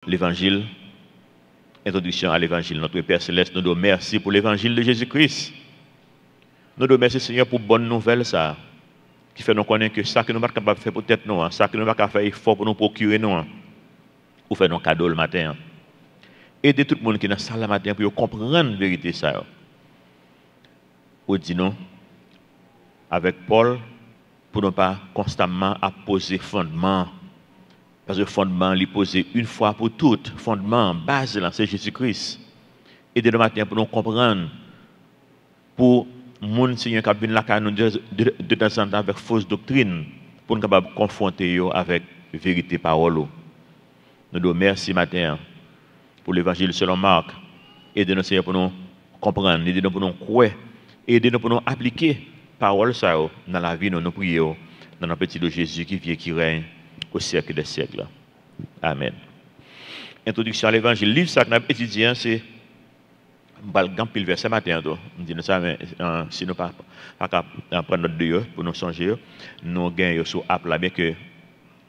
l'évangile, introduction à l'évangile. Notre Père Céleste, nous te remercie pour l'évangile de Jésus-Christ. Nous te remercions, Seigneur, pour bonne nouvelle, ça, qui fait nous connaître que ça que nous ne sommes pas capables de faire pour tête nous, ça que nous ne sommes pas capables de faire effort pour nous procurer nous, pour faire nos cadeaux le matin. Aidez tout le monde qui est dans la salle le matin pour comprendre la vérité, ça. Ou dit non, avec Paul, pour ne pas constamment poser fondement. Parce que le fondement, il est posé une fois pour toutes. Fondement, base, c'est Jésus-Christ. Et dès le matin, pour nous comprendre, pour les gens qui viennent là de temps en temps avec fausse doctrine, pour nous capables confronter avec la vérité parole. Nous devons merci matin pour l'évangile selon Marc. Aidez-nous, Seigneur, pour nous comprendre, aidez-nous pour nous croire, aidez-nous pour nous appliquer parole ça dans la vie, nous prions, dans le petit de Jésus qui vit et qui règne au siècle des siècles. Amen. Introduction à l'évangile. Le livre ça que nous avons étudié, c'est le pile verset matin. Nous disons ça, mais si nous ne pas prendre notre deux pour nous changer, nous gagnons sur App là, bien que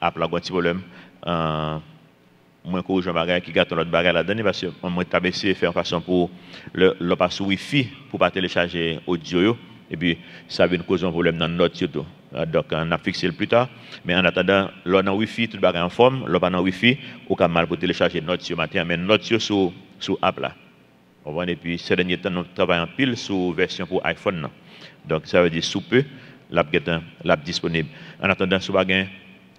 App là, un petit problème. Moi, je vais qui gâte notre bagage là-dedans, parce que moi, je vais faire en façon pour le passer Wi-Fi pour pas télécharger audio. Et puis, ça va nous causer un problème dans notre surtout. Donc, on a fixé le plus tard. Mais en attendant, l'on a Wi-Fi, tout le bagage en forme. L'on a pas Wi-Fi, on a mal pour télécharger notre sur matin. Mais notre sur app là. Et puis, ces derniers temps, nous travaillons en pile sur version pour iPhone. Donc, ça veut dire sous peu, l'app disponible. En attendant, sur bagage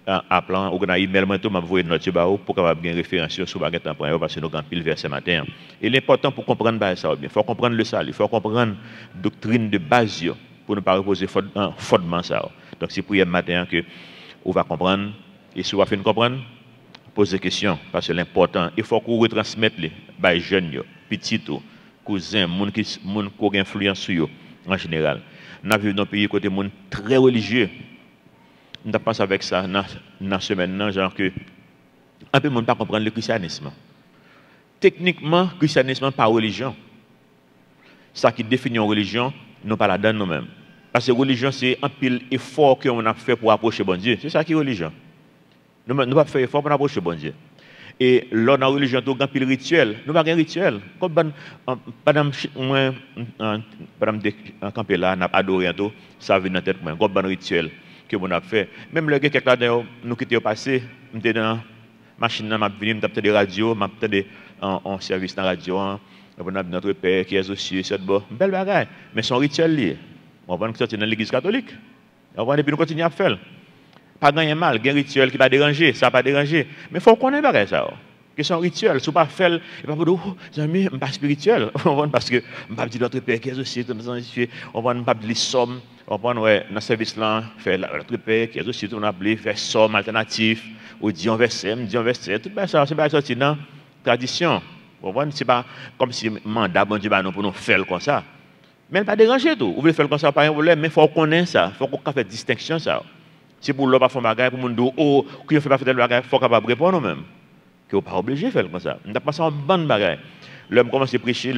app là, on a email, moi, tout m'a envoyé notre sur pour capable bien référence sur bagage temps parce que nous avons pile verset matin. Et l'important pour comprendre ça, il faut comprendre le salut, il faut comprendre la doctrine de base pour ne pas reposer fondement ça. Donc, c'est pour hier matin que on va comprendre. Et si on va faire comprendre, poser des questions. Parce que l'important, il faut qu'on retransmette les jeunes, petits, cousins, gens qui ont influence sur eux en général. Nous vivons dans un pays côté monde très religieux. Nous avons pensé avec ça dans la semaine, genre que un peu de monde ne pas comprendre le christianisme. Techniquement, le christianisme n'est pas religion. Ça qui définit une religion, nous pas là-dedans nous-mêmes. Parce que la religion, c'est un pile effort qu'on a fait pour approcher bon Dieu. C'est ça qui est religion. Nous ne pas faire effort pour approcher bon Dieu. Et là, dans la religion, nous avons un pile rituel. Nous n'avons pas un rituel. Comme madame campé là, n'a adoré tout, ça vient dans la tête moi. Comme un rituel que nous avons fait. Même le quelqu'un là, nous qui étions passés, nous étions dans la machine, nous avons venu, nous avons des radios, nous avons un service dans la radio. Nous avons notre Père qui est aux cieux, c'est bon. Belle bagaille. Mais son rituel lié. On va sortir dans l'église catholique. On va nous continuer à faire. Pas gagner mal, il y a un rituel qui va déranger, ça va pas déranger. Mais il faut qu'on ait ça. Que son rituel, si on ne pas faire, il va pas dire, oh, amis, pas spirituel. Parce que je ne pas dire notre Père qui est aussi, on va pas dire les sommes. On va dans le service là, faire notre Père qui est aussi, on a appelé faire somme alternatif, ou dire un verset, tout ça, c'est pas sorti dans la tradition. C'est pas comme si mandat bon Dieu pour nous faire comme ça. Mais pas déranger tout. Vous voulez faire comme ça, pas un problème, mais il faut qu'on ait ça. Il faut qu'on fasse distinction ça. Si pour l'autre pas faire bagage pour nous dire oh, qui fait pas faire bagage, il faut capable répondre nous-mêmes. Que pas obligé de faire comme ça. On a passé en bonne bagage. L'homme commence à prêcher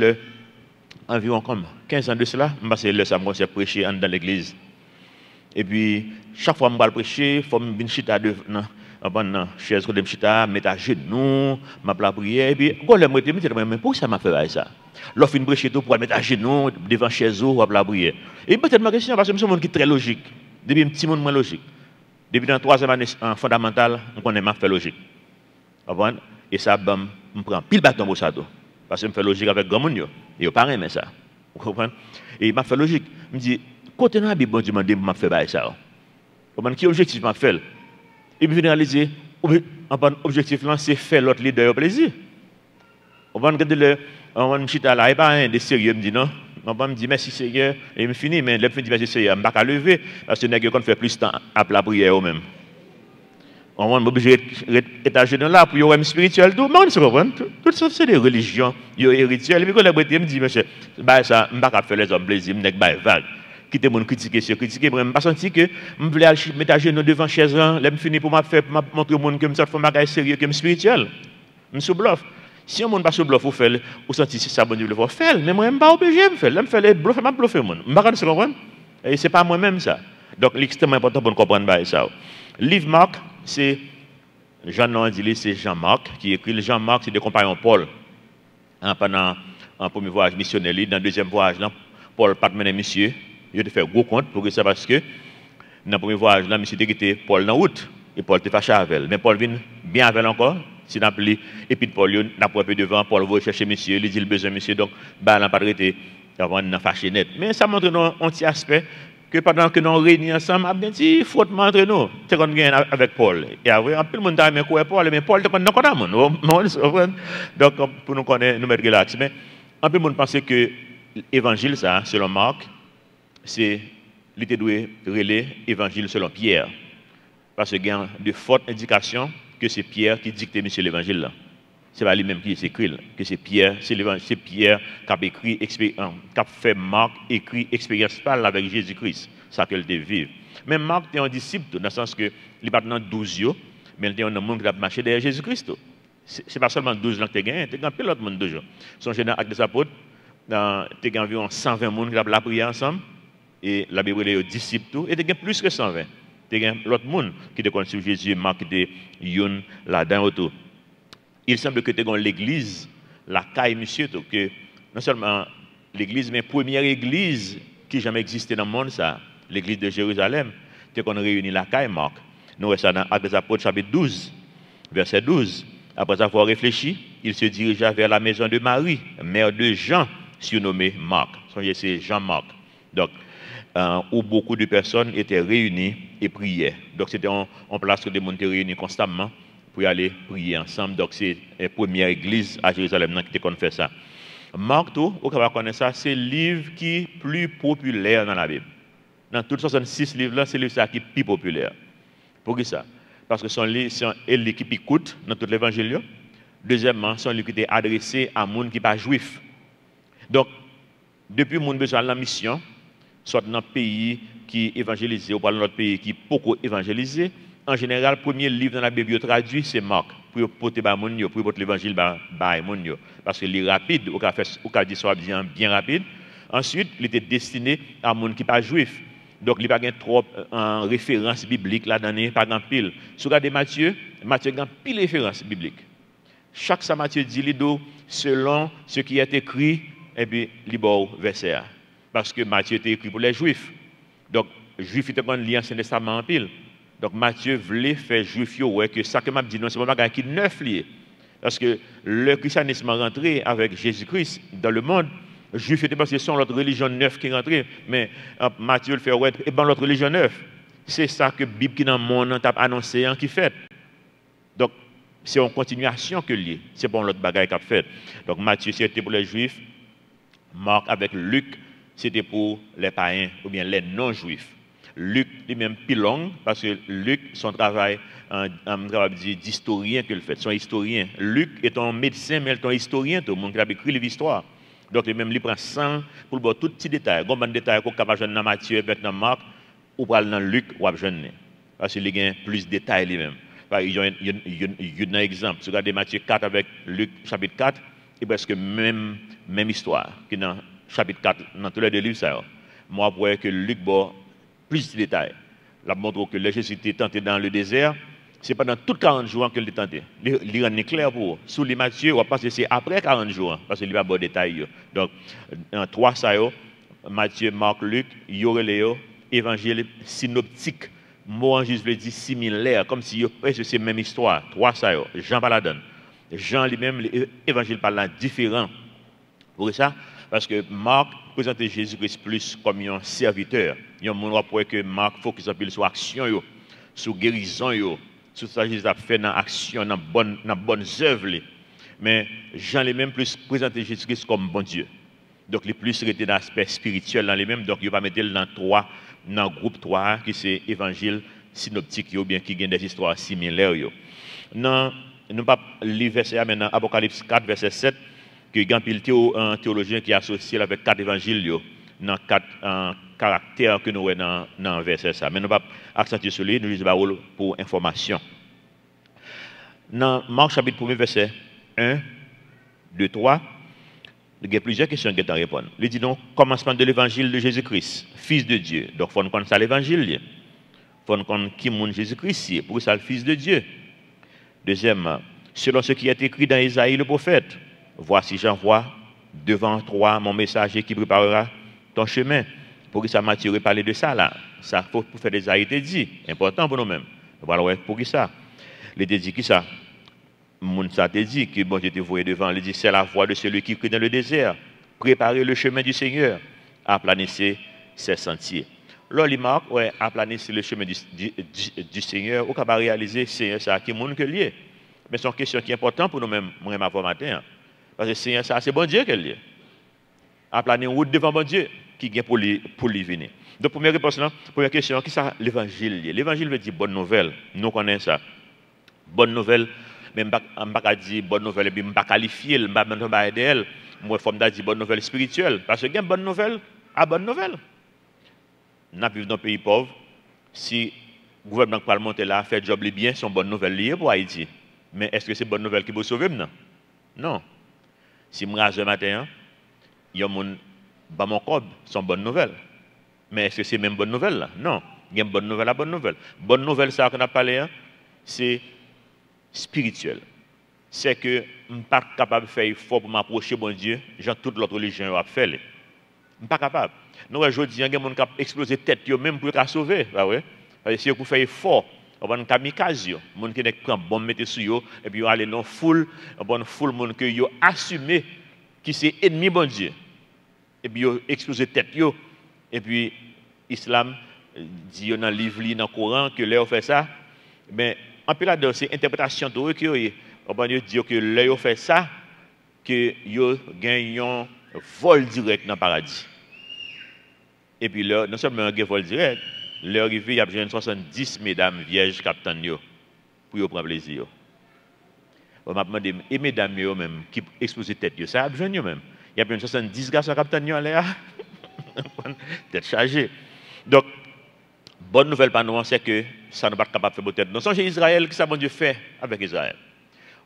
environ comme 15 ans de cela, je passé le ça commence à prêcher dans l'église. Et puis chaque fois que je prêcher, il faut me venir chita devant dans chaise côté chita, mettre à genoux, m'a la prière et puis quand le me dit mais pourquoi ça m'a fait ça? L'offre une prêcher tout pour mettre à genoux devant chaise ou la prière. Et peut-être ma question parce que c'est un monde qui est très logique. Depuis un petit monde moins logique. Depuis dans 3e année fondamentale, on connaît ma fait logique. Et ça me prend pile bâton pour ça tout. Parce que je fais logique avec grand monde et je pas aimer ça. Vous comprenez? Et m'a fait logique. Je me dit côté dans la Bible Dieu m'a dit m'a fait ça. Comment qui objectif m'a fait? Et puis réaliser objectif là c'est faire l'autre leader plaisir. On va regarder on chita là et pas un de sérieux me dit non. On va me dire merci Seigneur et me fini mais le fin de merci Seigneur, m'pas lever parce que nèg qu'on fait plus temps à la prière eux même. On va obligé étager dans là pour yo spirituel tout monde se comprend tout ça c'est des religions yo rituel et puis quand le me dit monsieur bah ça m'pas faire les hommes plaisir nèg bah vague quitter mon critiquer moi pas senti que me voulais mettre à genoux devant chaise là me fini pour m'a faire montrer monde que me ça fait bagage sérieux que spirituel me sous bluff. Si on ne pas sous bluff ou faire ou senti si ça bon Dieu le faut faire mais moi même pas obligé me faire là me faire les bluffer m'a bluffer mon m'pas se comprendre et c'est pas moi même ça donc l'extrêmement important pour comprendre ça livre Marc c'est Jean non dit c'est Jean-Marc qui écrit. Le Jean-Marc, c'est des compagnons Paul. Pendant un premier voyage missionnaire, dans le deuxième voyage, là, Paul pas mené monsieur. Il a fait gros compte pour que ça parce que dans le premier voyage, là, monsieur était Paul dans la route. Et Paul était fâché avec elle. Mais Paul vient bien avec elle encore. Si on appelé, et puis Paul, n'a pas peu devant, Paul va chercher monsieur, il dit le besoin monsieur, donc, bah, n'a pas arrêté avant de fâcher net. Mais ça montre un petit aspect que pendant que nous réunissons ensemble, il y a un petit frottement entre nous. C'est qu'on gagne avec Paul. Et après, un peu le monde a aimé quoi Paul, mais Paul, on ne connaît pas. Donc, pour nous connaître, nous mettre relax. Mais un peu le monde pense que l'évangile, ça, selon Marc, c'est l'été doué relais évangile selon Pierre. Parce qu'il y a de fortes indications que c'est Pierre qui dicte monsieur l'évangile là. C'est pas lui-même qui s'écrit, que c'est Pierre, c'est Pierre qui a écrit, qui a fait Marc écrit expérience avec Jésus-Christ, ça qu'elle devait vivre. Mais Marc était un disciple, dans le sens que il n'est pas dans 12 ans, mais il était un monde qui a marché derrière Jésus-Christ. C'est pas seulement 12 ans que tu as gagné, tu as gagné l'autre monde 2 ans. Son général acte des apôtres, tu as gagné environ 120 personnes qui ont la prière ensemble, et la Bible est aux disciples, et tu as gagné plus que 120. Tu as l'autre monde qui te connaît sur Jésus, Marc était Youn là-dedans autour. Il semble que tu as l'église, la caille, monsieur, que non seulement l'église, mais la première église qui jamais existé dans le monde, ça, l'église de Jérusalem, tu as réuni la caille, Marc. Nous voyons ça dans Actes des Apôtres, chapitre 12, verset 12. Après avoir réfléchi, il se dirigea vers la maison de Marie, mère de Jean, surnommé Marc. C'est Jean-Marc. Donc, où beaucoup de personnes étaient réunies et priaient. Donc c'était en place que des gens étaient réunis constamment pour aller prier ensemble. Donc c'est la première église à Jérusalem qui a fait ça. Marc, tout, vous connaissez ça, c'est le livre qui est plus populaire dans la Bible. Dans tous 66 livres-là, c'est le livre qui est plus populaire. Pourquoi ça? Parce que c'est livre qui écoute dans tout l'évangile. Deuxièmement, c'est un livre qui est adressé à gens qui ne sont pas juifs. Donc, depuis mon besoin de la mission, soit dans un pays qui est évangélisé ou dans un autre pays qui est beaucoup évangélisé, en général, le premier livre dans la Bible traduit, c'est Marc, pour porter pour porter l'évangile par moun. Parce qu'il est rapide, ou qu'a dit soit bien rapide. Ensuite, il était destiné à gens qui ne sont pas juifs. Donc, il n'y a pas trop en référence biblique là-dedans, pas grand pile. Si vous regardez Matthieu a pile référence biblique. Chaque ça Matthieu dit, selon ce qui est écrit, et puis, il verset. Parce que Matthieu était écrit pour les Juifs. Donc, les Juifs étaient liés à l'Ancien Testament en pile. Donc, Matthieu voulait faire Juifs, ouais, que ça que m'a dit, non, c'est pas un qui est neuf lié. Parce que le christianisme est rentré avec Jésus-Christ dans le monde. Les Juifs étaient parce que c'est l'autre religion neuve qui est rentrée. Mais Matthieu le fait, ouais, et ben l'autre religion neuve. C'est ça que la Bible qui est dans le monde a annoncé, qui fait. Donc, c'est en continuation que lié. C'est bon l'autre bagaille qu'a fait. Donc, Matthieu, c'était pour les Juifs. Marc avec Luc, c'était pour les païens ou bien les non-juifs. Luc lui-même plus long parce que Luc, son travail d'historien qu'il fait, son historien. Luc est un médecin, mais il est un historien, tout le monde qui a écrit l'histoire. Donc, lui-même, il prend 100 pour voir tout petit détail. Comme un détail qu'on peut jouer dans Matthieu, dans Marc, ou dans Luc, ou à jeune. Parce qu'il y a plus de détails lui-même. Il y a un exemple. Si vous regardez Matthieu 4 avec Luc, chapitre 4, c'est presque même histoire que dans chapitre 4, dans tous les deux livres. Ça, moi, je vois que Luc a plus de détails. La montre que le Jésus était tenté dans le désert, ce n'est pas dans tous 40 jours qu'il était tenté. Il est clair pour vous. Sous les Matthieu, on va passer c'est après 40 jours, parce qu'il n'y a pas de détails. Donc, en 3 ça, Matthieu, Marc, Luc, Yoréléo, évangile synoptique. Moi, je veut dire similaire, comme si c'est la même histoire. 3 ça, Jean Paladon. Jean lui-même, l'évangile parlant différent. Pour ça, parce que Marc présentait Jésus-Christ plus comme un serviteur. Il y a un monde que Marc focus sur action, sur guérison, sur ce que Jésus a fait dans l'action, dans bonnes œuvres. Mais Jean lui-même plus présentait Jésus-Christ comme bon Dieu. Donc, il plus était dans l'aspect spirituel dans lui-même. Donc, il va mettre dans le groupe 3, qui c'est évangile synoptique, ou bien qui gagne des histoires similaires. Non, nous ne pas lire verset maintenant, Apocalypse 4, verset 7, que il y a un théologien qui est associé avec 4 évangiles, dans 4 caractères que nous voyons dans le verset. Mais nous ne pas accentuer sur lui, nous lisons pour information. Dans Marc chapitre 1, verset 1, 2, 3, il y a plusieurs questions qui sont à répondre. Il dit donc, commencement de l'évangile de Jésus-Christ, Fils de Dieu. Donc, il faut nous connaître l'évangile. Il faut nous connaître qui est Jésus-Christ, pour ça le Fils de Dieu. Deuxième, selon ce qui est écrit dans Isaïe le prophète, voici j'envoie devant toi mon messager qui préparera ton chemin. Pour que ça Matthieu parler de ça là. Ça faut pour faire des Isaïe dit. Important pour nous-mêmes. Voilà pour qui ça. Il dit qui ça? Moun ça te dit que bon Dieu te voyait devant. Il dit c'est la voix de celui qui crie dans le désert. Préparez le chemin du Seigneur. Aplanissez ses sentiers. Là, il marque, ouais, aplanissez le chemin du Seigneur. Ou qu'on va réaliser Seigneur ça qui est monde que lié. Mais c'est une question qui est importante pour nous-mêmes, moi ma matin. Parce que Seigneur ça c'est bon Dieu qu'elle lié. Aplanir route devant bon Dieu qui vient pour lui venir. Donc première réponse là, première question, qui ça l'évangile lié? L'évangile veut dire bonne nouvelle. Nous connaissons ça. Bonne nouvelle. Même pas dire bonne nouvelle et puis pas qualifier, pas même pas aider elle. Moi faut me dire bonne nouvelle spirituelle parce que bonne nouvelle à bonne nouvelle. Nous vivons dans un pays pauvre. Si le gouvernement peut monter là, faire job bien, c'est une bonne nouvelle liée pour Haïti. Mais est-ce que c'est une bonne nouvelle qui peut sauver maintenant? Non. Si je rase le matin, il y a mon cob, c'est une bonne nouvelle. Mais est-ce que c'est même bonne nouvelle là? Non. Il y a une bonne nouvelle à bonne nouvelle. Bonne nouvelle, ça qu'on a parlé, c'est spirituel. C'est que je ne suis pas capable de faire effort pour m'approcher bon Dieu, genre toute l'autre religion a fait. Je ne suis pas capable. Nous, aujourd'hui, il y a des gens qui ont explosé tête, même pour les sauver. Parce que si vous faites effort, on va nous kamikaze, les gens qui prennent bon mettre sur eux, et puis ils aller dans foule, une foule de gens qui ont assumé qui c'est ennemi bon Dieu. Et puis ils ont explosé tête, et puis l'islam dit dans le livre, dans le Coran, que là, on fait ça. Mais en plus là-dedans, c'est l'interprétation de eux qui on va dire que là, on fait ça, que ils gagnent un vol direct dans le paradis. Et puis là, non seulement un vol direct, leur arrivée, il y a besoin de 70 mesdames vierges capitaines pour prendre plaisir. On m'a demandé, et mesdames même qui exposent tête, ça a besoin de même. Il y a besoin de 70 garçons capitaines à l'air. Tête chargée. Donc, bonne nouvelle pour nous, c'est que ça ne va pas capable de faire peut-être. Nous sommes Israël, qu'est-ce que bon Dieu fait avec Israël?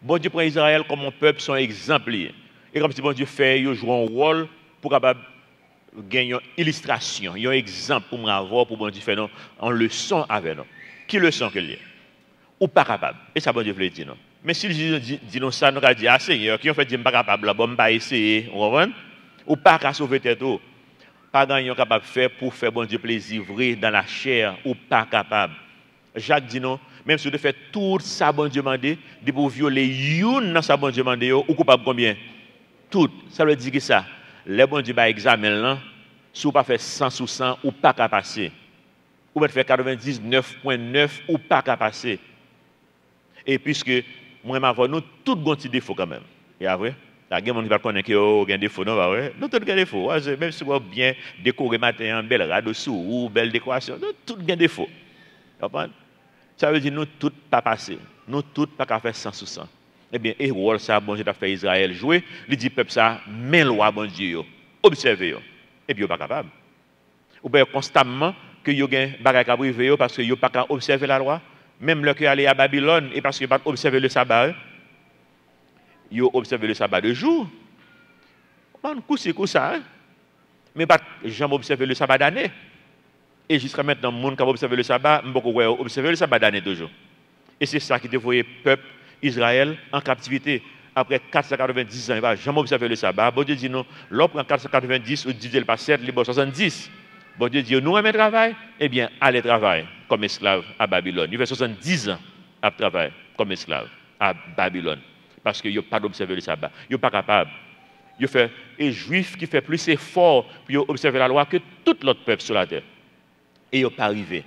Bon Dieu prend Israël comme un peuple, son exemplaire. Et comme si bon Dieu fait, il joue un rôle pour capable gagner une illustration, un exemple pour m'avoir, pour bon Dieu faire en leçon avec nous. Qui leçon que lié? Ou pas capable. Et ça bon Dieu veut dire non. Mais si dit non ça, nous va dire, ah Seigneur, qui ont fait dire pas capable, là, bon, pas essayer, vous comprenez? Ou pas qu'à sauver tête ou. Pas gagner capable de faire pour faire bon Dieu plaisir vrai dans la chair, ou pas capable. Jacques dit non, même si vous faites tout ça bon Dieu demandé, de pour violer une dans ça bon Dieu demandé, ou coupable combien? Tout. Ça veut dire que ça. Les bon Dieu va examiner là, si vous pas fait 100 sur 100 ou pas qu'à passer. Ou faire 99.9 ou pas qu'à passer. Et puisque moi m'avons nous tout bon petit défaut quand même. Et après, la gens qui va connaître que oh gain défaut non pas vrai. Nous tout gain défaut. Même si vous bien décoré matin, belle radeau sous, belle décoration, nous tout gain défaut. Comprendre? Ça veut dire nous tout pas passer. Nous tout pas qu'à faire 100 sur 100. Eh bien, et rôle ça, bon Dieu a fait Israël jouer, il dit peuple ça, mais loi bon Dieu, observez, et puis il n'est pas capable. Ou bien constamment que vous avez des bagages à priver parce que vous n'avez pas observer la loi, même lorsque vous allez à Babylone, et parce que vous n'avez pas observé le sabbat, vous observez le sabbat de jour. C'est ça, mais pas jamais observé le sabbat d'année. Et jusqu'à maintenant, les gens qui ont observé le sabbat, beaucoup observé le sabbat d'année toujours. Et c'est ça qui dévoyait le peuple Israël en captivité. Après 490 ans, il va jamais observer le sabbat. Bon Dieu dit non, l'homme prend 490, ou dit le pas 7, il 70. Bon Dieu dit, nous aimons travail, eh bien, allez travailler comme esclave à Babylone. Il fait 70 ans à travailler comme esclave à Babylone. Parce qu'il n'y a pas d'observer le sabbat. Il n'est pas capable. Il fait un juif qui fait plus effort pour observer la loi que tout l'autre peuple sur la terre. Et il n'est pas arrivé.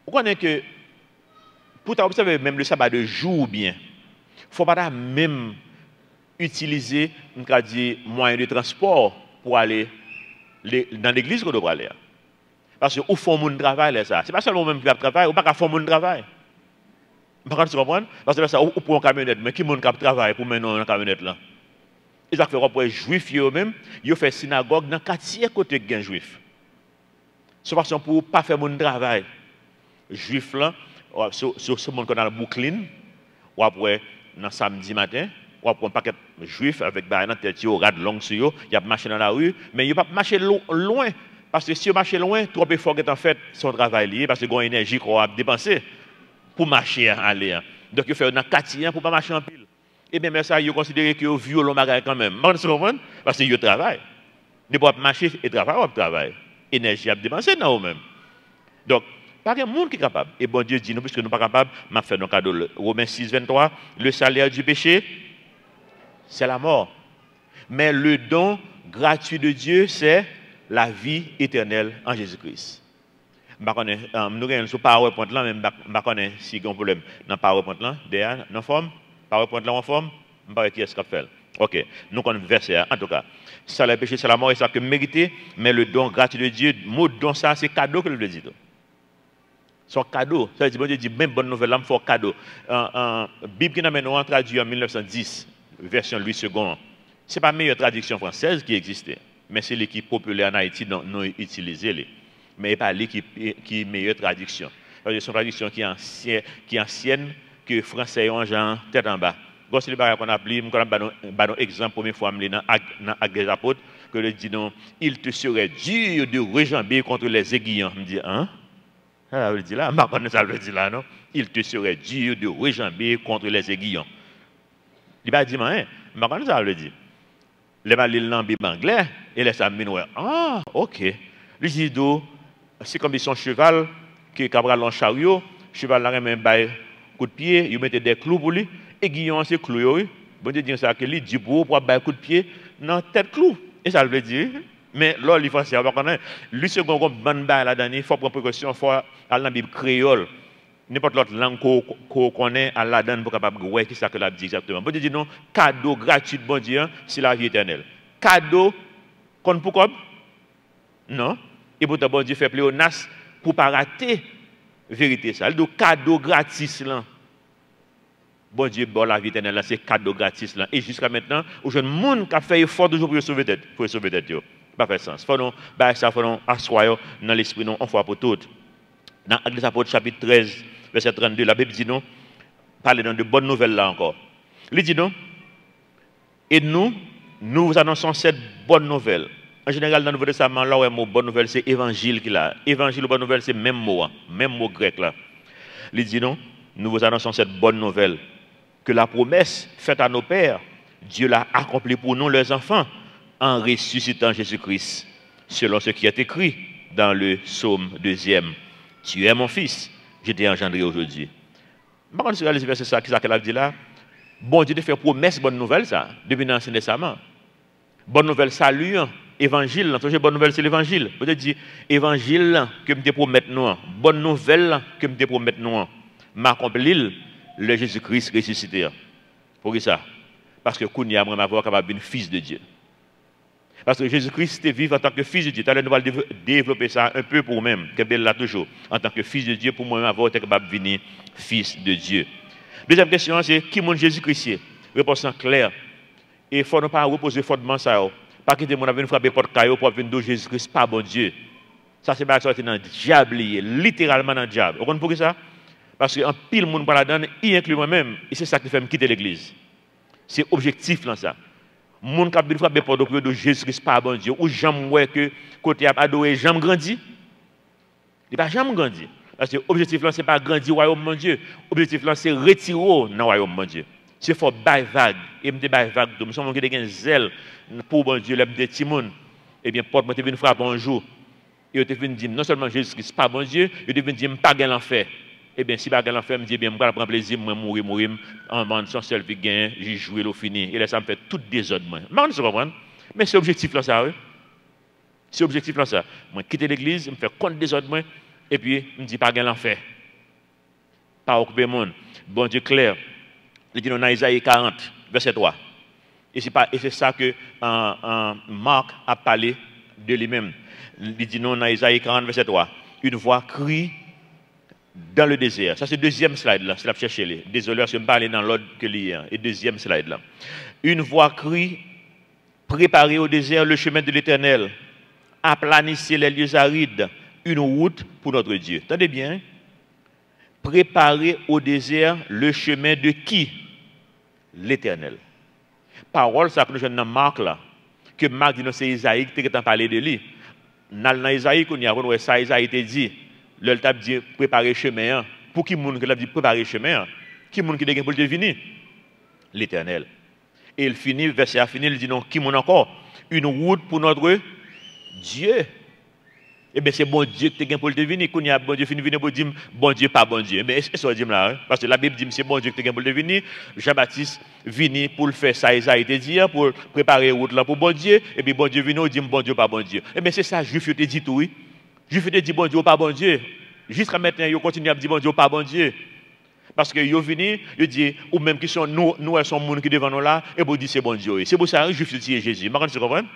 Vous connaissez que pour observer même le sabbat de jour bien, il ne faut pas même utiliser moyen de transport pour aller dans l'église qu'on doit aller. Parce que où font mon travail ça. Ce n'est pas seulement même qui va travailler, ou pas qu'à faire mon travail. Vous comprenez? Parce que ça, ou pour une camionnette, mais qui mon travail pour mener une camionnette là? Ils ont fait pour les juifs eux-mêmes, ils ont fait synagogue dans le quartier côté de juifs. C'est façon pour ne pas faire mon travail. Juifs là, sur ce monde qu'on a le Brooklyn, ou après, dans samedi matin, ou après un paquet de juifs avec une tête, rad long sur eux, ils ont marché dans la rue, mais ils ne peuvent pas marcher loin. Parce que si ils marchent loin, trop effort est en fait son travail lié, parce qu'ils ont une énergie qu'on a dépensée pour marcher aller. Donc, il fait un quotidien pour ne pas marcher en pile. Et bien, mais ça, il considère que vous violent bagage quand même. Vous comprenez? Parce que vous travaillez. Ne pas marcher et travailler, vous travaillez. Énergie à dépenser dans vous-même. Donc, pas de monde qui est capable. Et bon Dieu dit, nous, puisque nous ne sommes pas capables, m'a fait nos cadeaux. Romains 6, 23, le salaire du péché, c'est la mort. Mais le don gratuit de Dieu, c'est la vie éternelle en Jésus-Christ. Nous avons sur PowerPoint là, mais je ne sais pas si il y a un problème dans PowerPoint là, derrière, dans forme, PowerPoint là en forme, je ne sais pas qui est-ce qu'on fait. Ok, nous avons un verset, en tout cas. Ça, le péché, c'est la mort et ça que mérité, mais le don gratuit de Dieu, le mot don, ça, c'est cadeau que je le dis. Son cadeau, ça veut dire, bon Dieu dit, même bonne nouvelle, là, il faut cadeau. Bible qui nous a traduit en 1910, version Louis II, ce n'est pas la meilleure traduction française qui existait, mais c'est l'équipe populaire en Haïti dont nous utilisons. Mais pas l'équipe qui est meilleure traduction. C'est une traduction qui est ancienne, que le français est en genre tête en bas. C'est le bagage qu'on a appelé, je vais un exemple, première fois, dans Actes des Apôtres, que le dit non, il te serait dur de rejamber contre les aiguillons. Je me dis, hein? Ça veut dire là, ça veut dire là, non? Il te serait dur de rejamber contre les aiguillons. Il va dire, hein? Ça veut dire. Les malins dans la Bible anglais, et les amis, ah, ok. Le dit, c'est comme son cheval, qui est cabral en chariot, cheval là, même un coup de pied, il mettait des clous pour lui. Aiguillon, c'est clou, oui. Bon Dieu dit ça, que lui dit pour avoir un coup de pied dans la tête clou. Et ça veut dire, mais là, il faut savoir qu'on a, lui, c'est qu'on bonne balle là-dedans, il faut prendre précaution, il faut aller dans la Bible créole. N'importe l'autre langue qu'on connaît à la donne pour capable de voir qui ça que la dit exactement. Bon Dieu dit non, cadeau gratuit de bon Dieu, c'est la vie éternelle. Cadeau, qu'on pour comme? Non. Et pourtant, bon Dieu fait pléonas pour ne pas rater la vérité. Ça. Le cadeau gratis là. Bon Dieu, bon la vie éternelle, c'est cadeau gratis là. Et jusqu'à maintenant, au jeune monde qui a fait effort toujours pour sauver tête, pour sauver tête. Pas fait sens. Faut nous, ça faut nous asseoir dans l'esprit non, on fois pour toutes. Dans Actes des Apôtres chapitre 13, verset 32, la Bible dit non, parle dans de bonnes nouvelles là encore. Il dit non, et nous vous annonçons cette bonne nouvelle. En général, dans le Nouveau Testament, là où le mot bonne nouvelle, c'est évangile qu'il a. Évangile ou bonne nouvelle, c'est même mot grec là. Il dit non, nous vous annonçons cette bonne nouvelle. Que la promesse faite à nos pères, Dieu l'a accomplie pour nous, leurs enfants, en ressuscitant Jésus-Christ, selon ce qui est écrit dans le psaume 2e. Tu es mon fils, je t'ai engendré aujourd'hui. Je ne sais pas si c'est ça qu'elle a dit là. Bon Dieu te fait promesse, bonne nouvelle, ça, depuis l'Ancien Testament. Bonne nouvelle, salut, évangile. Bonne nouvelle, c'est l'évangile. Vous te dit, évangile que me promettre nous. Bonne nouvelle que me promettre nous. M'accomplir le Jésus-Christ ressuscité. Pour ça? Parce que Kounia, moi, m'avoir capable d'être fils de Dieu. Parce que Jésus-Christ est vivant en tant que fils de Dieu. Nous allons développer ça un peu pour nous-mêmes, que Belle là toujours. En tant que fils de Dieu, pour moi-même, avoir été capable de devenir fils de Dieu. Deuxième question, c'est qui est Jésus-Christ? Réponse claire. Et il ne faut pas reposer fortement ça. Pas quitter mon avenir frapper porte caillou pour venir de Jésus-Christ, pas bon Dieu. Ça, c'est pas sorti dans le diable, littéralement dans le diable. Vous comprenez pourquoi ça? Parce qu'un pile monde par là-dedans, y inclut moi-même, et c'est ça qui fait me quitter l'église. C'est objectif là ça. Mon qui a bien frappé porte de Jésus-Christ, pas bon Dieu, ou j'aime ouais que côté adoré, j'aime grandi. Il pas jamais grandi. Parce que l'objectif là, c'est pas grandir au royaume de Dieu. L'objectif là, c'est retirer dans le royaume de Dieu. C'est faut bailler vague. Et me bailler vague. Nous sommes qui ont zèle pour bon Dieu, les petits monde. Eh bien, porte moi te vinn frapper un jour. Et te vinn dire non seulement Jésus-Christ pas bon Dieu, il te vinn dire pas gain l'enfer. Eh bien, si pas gain l'enfer, me dit bien, je vais prendre plaisir, moi mourir en bande sans seul vie gain, j'ai joué le fini. Et là ça me fait tout désordre moi. Je comprends. Mais c'est objectif là ça, oui. C'est objectif là ça. Moi quitter l'église, me faire compte désordre moi et puis me dit pas gain l'enfer. Pas occuper monde. Bon Dieu clair. Il dit dans Isaïe 40, verset 3. Et c'est ça que Marc a parlé de lui-même. Il dit non dans Isaïe 40, verset 3. Une voix crie dans le désert. Ça c'est le deuxième slide là. C'est la chercher. Désolé parce que je me parle dans l'ordre que l'hier. Et deuxième slide là. Une voix crie, préparez au désert le chemin de l'Éternel. Aplanissez les lieux arides. Une route pour notre Dieu. Attendez bien. Préparez au désert le chemin de qui? L'Éternel. Parole, ça que nous avons dans Marc là, que Marc dit, c'est Isaïe qui t'a parlé de lui. Dans Isaïe, qu'on y a ça, Isaïe t'a dit, le t'a dit préparer le chemin. Pour qui monde que l'a dit préparer le chemin? Qui est-ce qui est pour te venir? L'Éternel. Et il finit, verset à finir, il dit non, qui est encore? Une route pour notre Dieu. Eh bien, c'est bon Dieu qui est pour te venir. Quand il y a bon Dieu fini venir pour dire bon Dieu, pas bon Dieu. Eh bien, est-ce que ça dit là? Parce que la Bible dit c'est bon Dieu qui est pour te venir. Jean-Baptiste vini pour le faire ça, Isaïe te dit, pour préparer la route là pour bon Dieu. Et puis bon Dieu vient, dit bon Dieu, pas bon Dieu. Eh bien, c'est ça, Juif te dit tout, oui. Juif te dit bon Dieu, pas bon Dieu. Jusqu'à maintenant, ils continuent à dire bon Dieu, pas bon Dieu. Parce que ils viennent, ils disent, ou même qui sont nous sommes gens qui devant nous là, et vous dites c'est bon Dieu. C'est pour ça que Juif dit Jésus. Vous comprenez?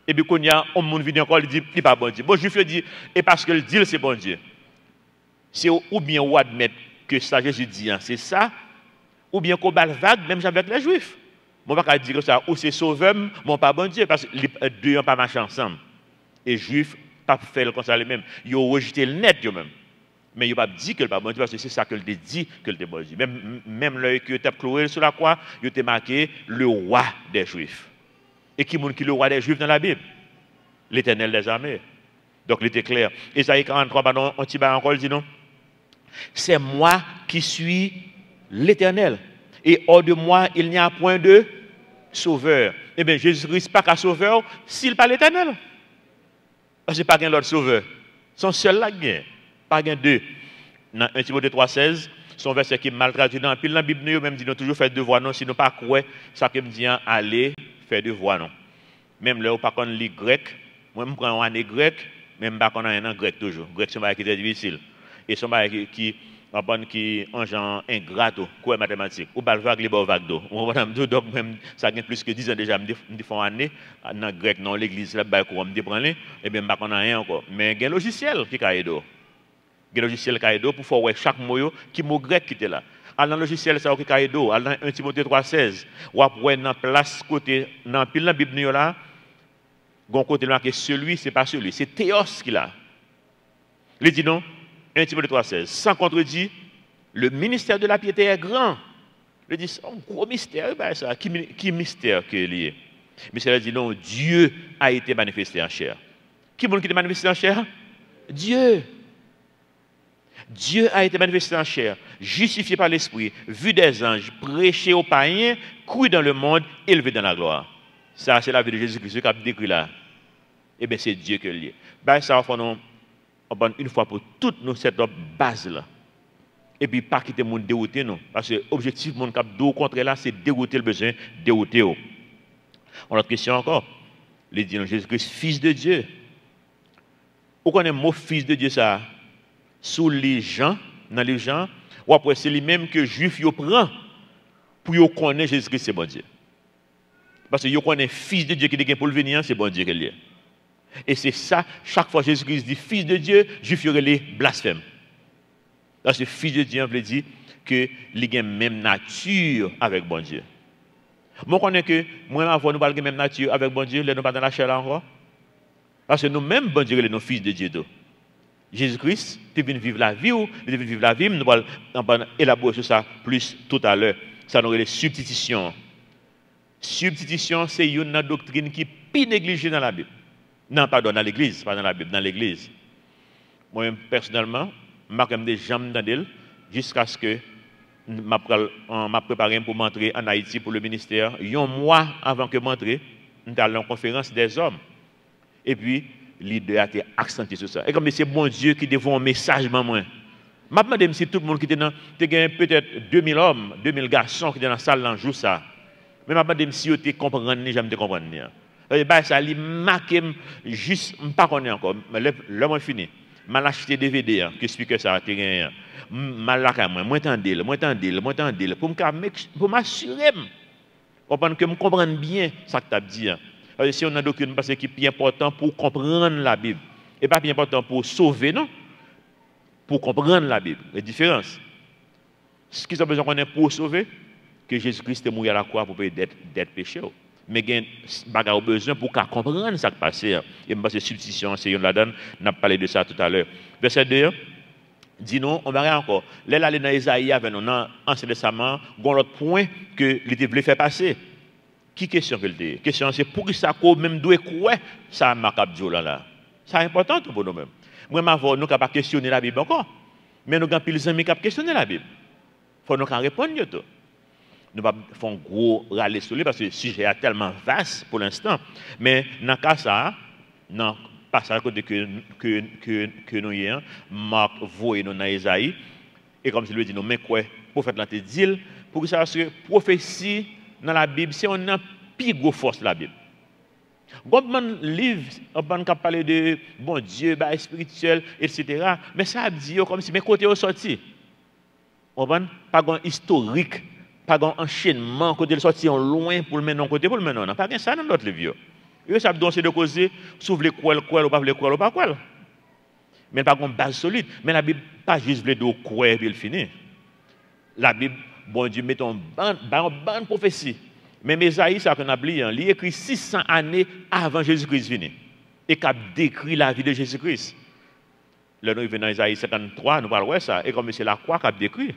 Et puis quand il y a un monde qui vient encore, il dit, il n'est pas bon Dieu. Bon, Juif dit, et parce que le dit, c'est bon Dieu. C'est ou bien on admettre que ça Jésus dit, c'est ça, ou bien qu'on bat vague, même avec les Juifs. Bon, on va pas dire ça, ou c'est sauveur, mais pas bon Dieu, parce que les deux n'ont pas marché ensemble. Et Juifs, pas fait comme ça les mêmes. Ils ont rejeté le net eux-mêmes. Mais ils n'ont pas dit que le pas bon Dieu, parce que c'est ça que le dit que le bon Dieu. Même l'œil que tu as cloué sur la croix, il a marqué le roi des Juifs. Et qui est le roi des Juifs dans la Bible? L'Éternel des armées. Donc il était clair. Isaïe 43, pardon, on t'y bat encore, il dit non. C'est moi qui suis l'Éternel. Et hors de moi, il n'y a point de sauveur. Eh bien, Jésus-Christ n'est pas qu'un sauveur s'il n'est pas l'Éternel. Parce que pas qu'un autre sauveur. Son seul là, pas qu'un deux. Dans 1 Timothée 3,16, son verset qui est mal traduit dans la Bible, nous même dit nous toujours faire devoir, non, sinon pas quoi, ça qui me dit aller faire devoir, non. Même là, on pas qu'on lit grec, moi je prends un année grec, même pas qu'on a un an grec toujours. Grec c'est un qui est très difficile. Et c'est un qui en genre ingrat quoi mathématiques. Ou pas vague les vague d'eau. Donc même ça gagne plus que 10 ans déjà me font année dans grec dans l'église là ba ko me prendre et bien pas qu'on a rien encore. Mais il y a un logiciel qui caïdo. Il y a un logiciel caïdo pour faire chaque mot qui mot grec qui était là. Dans le logiciel ça qui caïdo, dans 1 Timothée 3,16, ou après dans place côté dans pile la Bible là, gon côté là que celui c'est pas celui, c'est théos qui là. Il dit non 1 Timothée 3,16. Sans contredit, le ministère de la piété est grand. Il dit, c'est un gros mystère. Ben ça, qui mystère que lié? Mais cela dit, non, Dieu a été manifesté en chair. Qui est-ce qui est manifesté en chair? Dieu. Dieu a été manifesté en chair, justifié par l'Esprit, vu des anges, prêché aux païens, cru dans le monde, élevé dans la gloire. Ça, c'est la vie de Jésus-Christ qui a décrit là. Eh bien, c'est Dieu qui est lié. Ben ça va faire une fois pour toutes nous cette base là. Et puis pas quitter mon dérouter non parce que l'objectif mon cap au contraire là c'est dérouter le besoin dérouter. On a une question encore. Les dit Jésus-Christ fils de Dieu. Vous connaissez le mot fils de Dieu ça sous les gens dans les gens ou après c'est lui-même que juif yo prend pour yo connaître Jésus-Christ c'est bon Dieu. Parce que yo connaît fils de Dieu qui est pour le venir c'est bon Dieu qui est. Et c'est ça, chaque fois que Jésus-Christ dit fils de Dieu, juif les blasphème. Parce que fils de Dieu, on veut dire que il a la même nature avec bon Dieu. Moi, je connais que moi, avant, nous parlons de la même nature avec bon Dieu, nous pas dans la chair là encore. Parce que nous-mêmes, bon Dieu, nous fils de Dieu. Jésus-Christ, tu viens vivre la vie, tu viens vivre la vie, nous allons élaborer sur ça plus tout à l'heure. Ça nous les substitutions. Substitution, c'est une doctrine qui est plus négligée dans la Bible. Non, pardon, dans l'église, pas dans la Bible, dans l'église. Moi-même, personnellement, je n'ai des jambes dans l'île jusqu'à ce que je m'a préparé pour m'entrer en Haïti pour le ministère. Un mois avant que je m'entre, nous allons à une conférence des hommes. Et puis, l'idée a été accentuée sur ça. Et comme c'est bon Dieu qui dévoue un message, moi. Je me demande si tout le monde qui était dans, peut-être 2000 hommes, 2000 garçons qui étaient dans la salle dans jour ça. Mais je me demande si vous comprenez, j'aime te comprendre. Ça lui marque juste pas connais encore mais là moi fini mal acheté DVD que speaker ça a gagné mal là moi tendel pour m'assurer comprendre que me comprendre bien ça que tu as dit si on a doctrine parce que qui est important pour comprendre la Bible et pas bien important pour sauver non pour comprendre la Bible la différence ce qu'ils ont besoin qu'on ait pour sauver que Jésus-Christ est mort à la croix pour payer d'être péché. Mais il y a besoin pour comprendre ce qui passe. Et parce que substitution, c'est une là-dedans, on a parlé de ça tout à l'heure. Verset 2, dit non, on va rien encore. Là, là, dans Isaïe, avec nous, dans l'Ancien Testament, il y a un autre point que l'État voulait faire passer. Qui question que l'État? Question, c'est pour ça qu'on même doit croire ça m'a capté là. C'est important pour nous-mêmes. Moi, nous ne pouvons pas questionner la Bible encore. Mais nous avons plus d'amis qui questionner la Bible. faut nous répondre tout. Nous ne pouvons pas faire gros râler sur lui parce que le sujet est tellement vaste pour l'instant. Mais dans le cas ça, dans le passage que nous avons, Marc voit nous dans Isaïe, et comme je le dis, nous mais quoi, prophète l'a dit, pour que ça soit prophétie dans la Bible, c'est on a plus grosse force la Bible. Godman livre, on parle de bon Dieu, bah, spirituel, etc. Mais ça dit comme si mes côtés sont sortis. On va pas un historique, pas un enchaînement, côté sorti en loin pour le mener côté pour le mener. Non, pas bien ça dans notre livre. Eux savent donc c'est de causer, s'ouvre les quoi ou pas les quoi ou pas quoi. Mais pas une base solide. Mais la Bible pas juste le dos quoi et puis il finit. La Bible, bon Dieu met en bande prophétie. Mais Ésaïe, ça qu'on a oublié, il écrit 600 années avant Jésus-Christ venu. Et qui a décrit la vie de Jésus-Christ. Là, nous venons dans Ésaïe 53, nous parlons de ça. Et comme c'est la croix qui a décrit.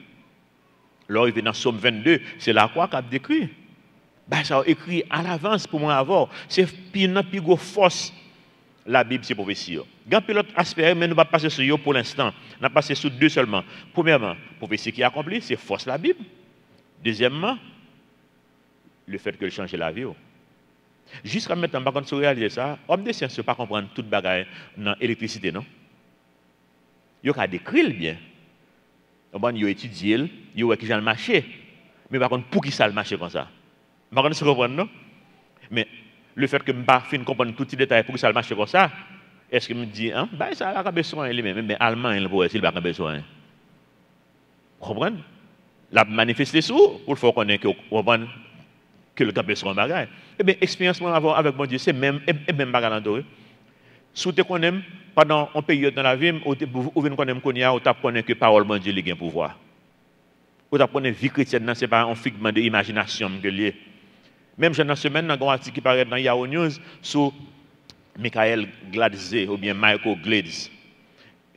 Là, il vient dans Somme 22, c'est la croix qui a décrit. Ben, ça a écrit à l'avance pour moi avoir. C'est une plus grosse force. La Bible, c'est prophétie. Il y a un autre aspect, mais nous ne allons pas passer sur eux pour l'instant. Nous allons passer sur deux seulement. Premièrement, prophétie qui est accomplie, c'est force la Bible. Deuxièmement, le fait que le change la vie. Jusqu'à maintenant, par contre, si vous réalisez ça, homme de science ne peut pas comprendre toute bagaille dans l'électricité, non? Il y a décrire bien. Il y a étudié, il y a qui le marché. Mais par contre, pour qui ça le marché comme ça? Par contre, vous comprenez, non? Mais le fait que je ne pas comprendre tous les détails pour que ça le marché comme ça, est-ce que je me dis, hein, bah, ça a besoin lui-même, mais allemand, il pourrait s'il n'a pas besoin. Vous comprenez? La manifester sous, pour le faire connaître que le cap besoin de bagaille. Eh bien, expérience avec mon Dieu, c'est même bagaille dans. Si vous connaissez, pendant une période dans la vie, vous connaissez que la parole de Dieu a un pouvoir. Vous apprenez que la vie chrétienne, ce n'est pas un figment d'imagination que lié. Même dans la semaine, dans un article qui paraît dans Yahoo News sur Michael Gladze ou bien Michael Gladze.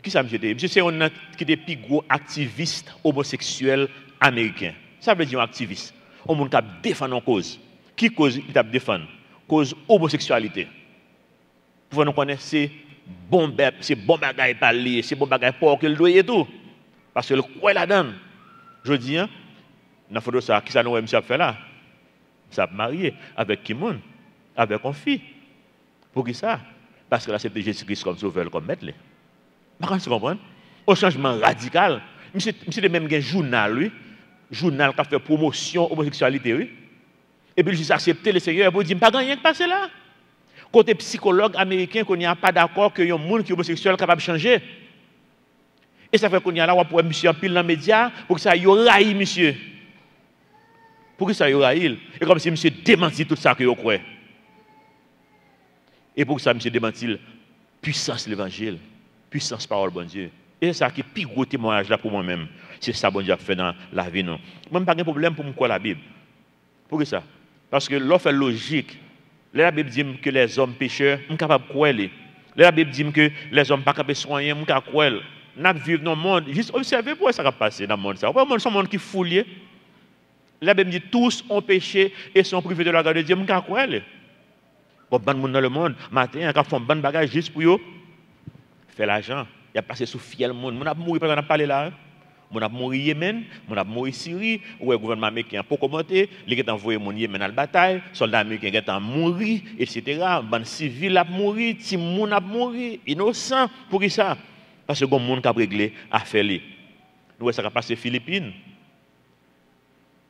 Qui ça, monsieur? Monsieur, c'est un qui est le plus gros activiste homosexuel américain. Ça veut dire un activiste. On monde qui défend une cause. Qui cause il défend? Cause homosexualité. Pour nous connaître, c'est bon bagaille parler, c'est bon bagaille pour que le doigt et tout. Parce que le quoi là-dedans. Je dis, hein, dans la photo, ça, qui ça nous a fait là? Ça a marié avec qui monde? Avec une fille. Pour qui ça? Parce que là, c'est Jésus-Christ comme sauveur, comme maître. Par contre, vous comprenez? Au changement radical, monsieur de même un journal, lui, journal qui a fait promotion homosexualité, oui. Et puis, j'ai accepté le Seigneur pour dire, pas rien qui passe là. Côté psychologue américain, qu'on n'y a pas d'accord que y a un monde qui est homosexuel capable de changer. Et ça fait qu'on y a là, on pour monsieur en pile dans les médias, pour que ça y raille, monsieur. Pour que ça y raille. Et comme si monsieur démentit tout ça que vous croyez. Et pour que ça, monsieur démentit puissance de l'évangile, puissance parole bon Dieu. Et c'est ça qui est le plus gros témoignage là pour moi-même. C'est ça bon Dieu a fait dans la vie. Non. Moi, je n'ai pas de problème pour me croire la Bible. Pour ça? Parce que l'offre est logique. La Bible dit que les hommes pécheurs, je suis capable de croire. La Bible dit que les hommes ne sont pas capables de soigner, je suis capable de croire. Nous vivons dans le monde, juste observez pourquoi ça va passer dans le monde. Le monde, c'est un monde qui est fouillé. La Bible dit tous ont péché et sont privés de la grâce de Dieu, je suis capable de croire. Bon, bon monde dans le monde, matin, ils font un bon bagage juste pour eux. Faire l'argent. Il a passé sous fiel monde. On a mouru pendant qu'on a parlé là. On a mouru Yémen, on a mouru Syrie, où le gouvernement américain a pas commenté, il a envoyé mon Yémen à la bataille, soldats américains ont mouru, etc. Les civils ont mouru, les gens ont mouru, innocents. Pour qui ça? Parce que le monde a réglé affaire. Nous, ça a passé aux Philippines.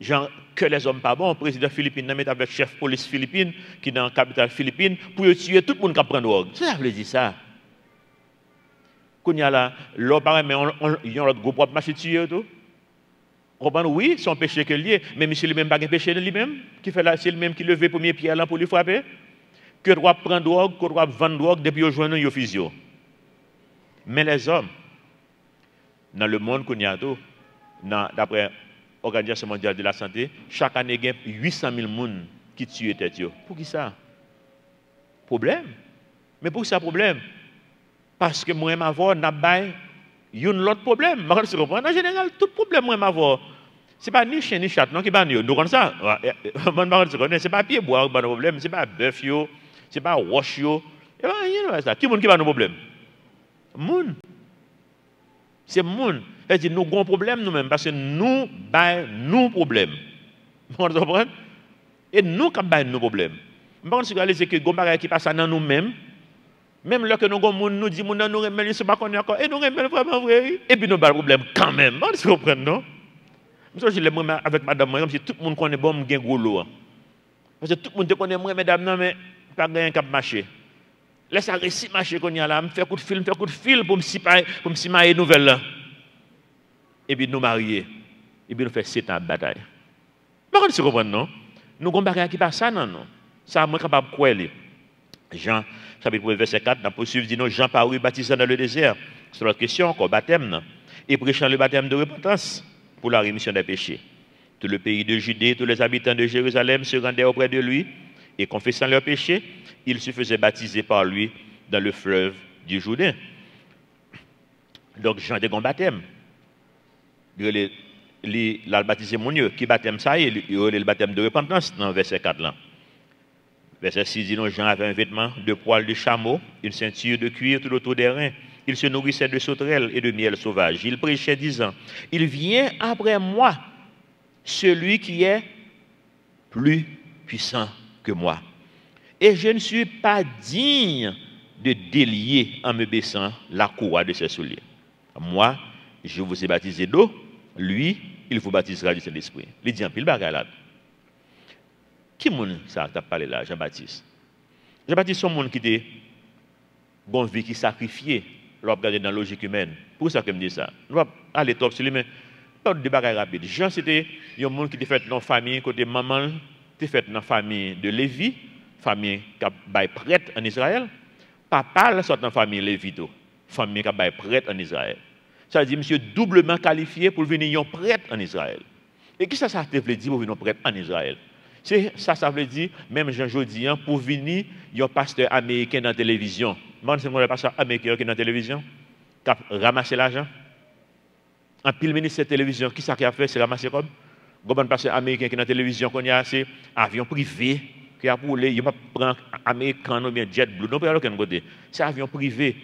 Genre, que les hommes pas bons, le président philippin met avec le chef de police philippine, qui est dans la capitale philippine, pour tuer tout le monde qui prend drogue. Ça veut dire ça. Quand il y a là, mais il y a l'autre groupe qui marche tuer tout. Oui, c'est un péché que lié, mais monsieur lui-même pas un péché de lui-même, qui fait là, c'est lui-même qui lève le premier pied là pour lui frapper. Que doit prendre drogue, que doit vendre drogue depuis au joindre au physio. Mais les hommes, dans le monde qu'on y a tout, d'après l'Organisation mondiale de la santé, chaque année, il y a 800 000 personnes qui tuent tête. Pour qui ça? Problème. Mais pour ça, problème? Parce que moi, ma voix, n'a pas l'autre problème. En général, tout problème, moi, ma voix, ce n'est pas ni chien ni chat, non, qui va nous comme ça. Ce n'est pas pied bois qui va nous problème, ce n'est pas bœuf, ce n'est pas wash. Qui est-ce qui va nous problème? Moun. C'est moun. Elle dit, nous avons un problème nous-mêmes, parce que nous avons problème. Vous comprenez? Et nous, quand nous nos problèmes. Je pense que les gens qui passent dans nous-mêmes, même là que nous avons nous dit, nous remet, c'est pas qu'on est encore, et nous remet vraiment vrai, et puis nous avons un problème quand même. Vous comprenez, non? Je suis avec madame, comme si tout le monde connaît bon, je suis un gros lot. Parce que tout le monde connaît moi, mesdames, non, mais pas gagner cap marché. Laisse ça récit marché qu'on y a là, me fait coup de fil pour me simailler nouvelle là. Et puis nous marier. Et puis nous faire 7 ans de bataille. Par contre, vous comprenez, non? Nous avons des qui passe ça, non? Ça, moi, capable de quoi? Jean, chapitre 1, verset 4, dans poursuivre, dit non, Jean parut baptisant dans le désert. C'est notre question, encore baptême, non? Et prêchant le baptême de repentance pour la rémission des péchés. Tout le pays de Judée, tous les habitants de Jérusalem se rendaient auprès de lui et confessant leurs péchés, ils se faisaient baptiser par lui dans le fleuve du Jourdain. Donc, Jean de grand baptême. Il a baptisé mon Dieu. Qui baptême ça? Il a le baptême de repentance dans le verset 4 là. Verset 6 dit non, Jean avait un vêtement de poil de chameau, une ceinture de cuir tout autour des reins. Il se nourrissait de sauterelles et de miel sauvage. Il prêchait disant, il vient après moi, celui qui est plus puissant que moi. Et je ne suis pas digne de délier en me baissant la courroie de ses souliers. Moi, je vous ai baptisé d'eau, lui, il vous baptisera du Saint-Esprit. Il dit en pile bagay là. Qui moun ça t'a parlé là, Jean-Baptiste? Jean-Baptiste, c'est un monde qui était bon vie qui sacrifié, l'on regarder dans la logique humaine. Pour ça que je me dis ça. Nous allons aller top sur lui, mais pas de débat rapide. Jean, c'était un monde qui était fait dans la famille, côté maman, était fait dans la famille de Lévi, famille qui a prêtre en Israël. Papa, là, sort dans la famille Lévito, famille qui a prêtre en Israël. Ça veut dire, monsieur, doublement qualifié pour venir un prêtre en Israël. Et qui ça veut dire pour venir un prêtre en Israël? Ça veut dire, même Jean-Jodi, pour venir, il y a un pasteur américain dans la télévision. C'est le pasteur américain qui est dans la télévision, qui a ramassé l'argent. Un pile ministre de la télévision, qui ça qui a fait, c'est ramasser comme? Il y a un pasteur américain qui est dans la télévision, qu'on a assez avion privé, qui a roulé, il n'y a pas prendre américain ou bien JetBlue, non pas aucun côté. C'est avion privé.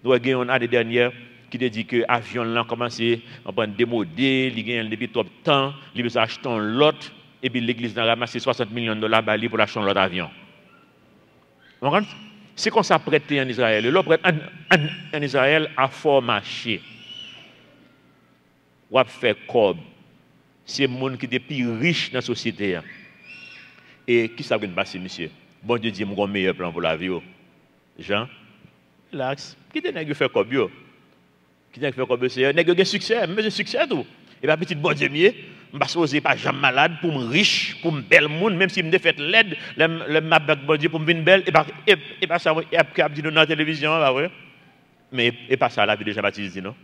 Nous avons une année dernière qui dit que l'avion a commencé à prendre démodé, il a depuis trop de temps, il a acheté un lot. Et puis l'église a ramassé 60 millions de dollars pour acheter l'autre avion. C'est comme ça prêté en Israël. Le prêt en Israël a fort marché. Ou a fait cob. C'est le monde qui est le plus riche dans la société. Et qui ça va passer, monsieur? Bon Dieu dit, mon meilleur plan pour la vie. Jean, relax. Qui est-ce fait cob? Qui est-ce fait cob? C'est un succès, mais c'est succès tout. Et bien, petit bon Dieu, je ne suis pas jamais malade pour me riche, pour me belle monde, même si je me fait l'aide, le mabak bon Dieu pour me venir belle, et pas ça, et après, dit dans la télévision, mais et pas ça, la vie de Jean-Baptiste dit non.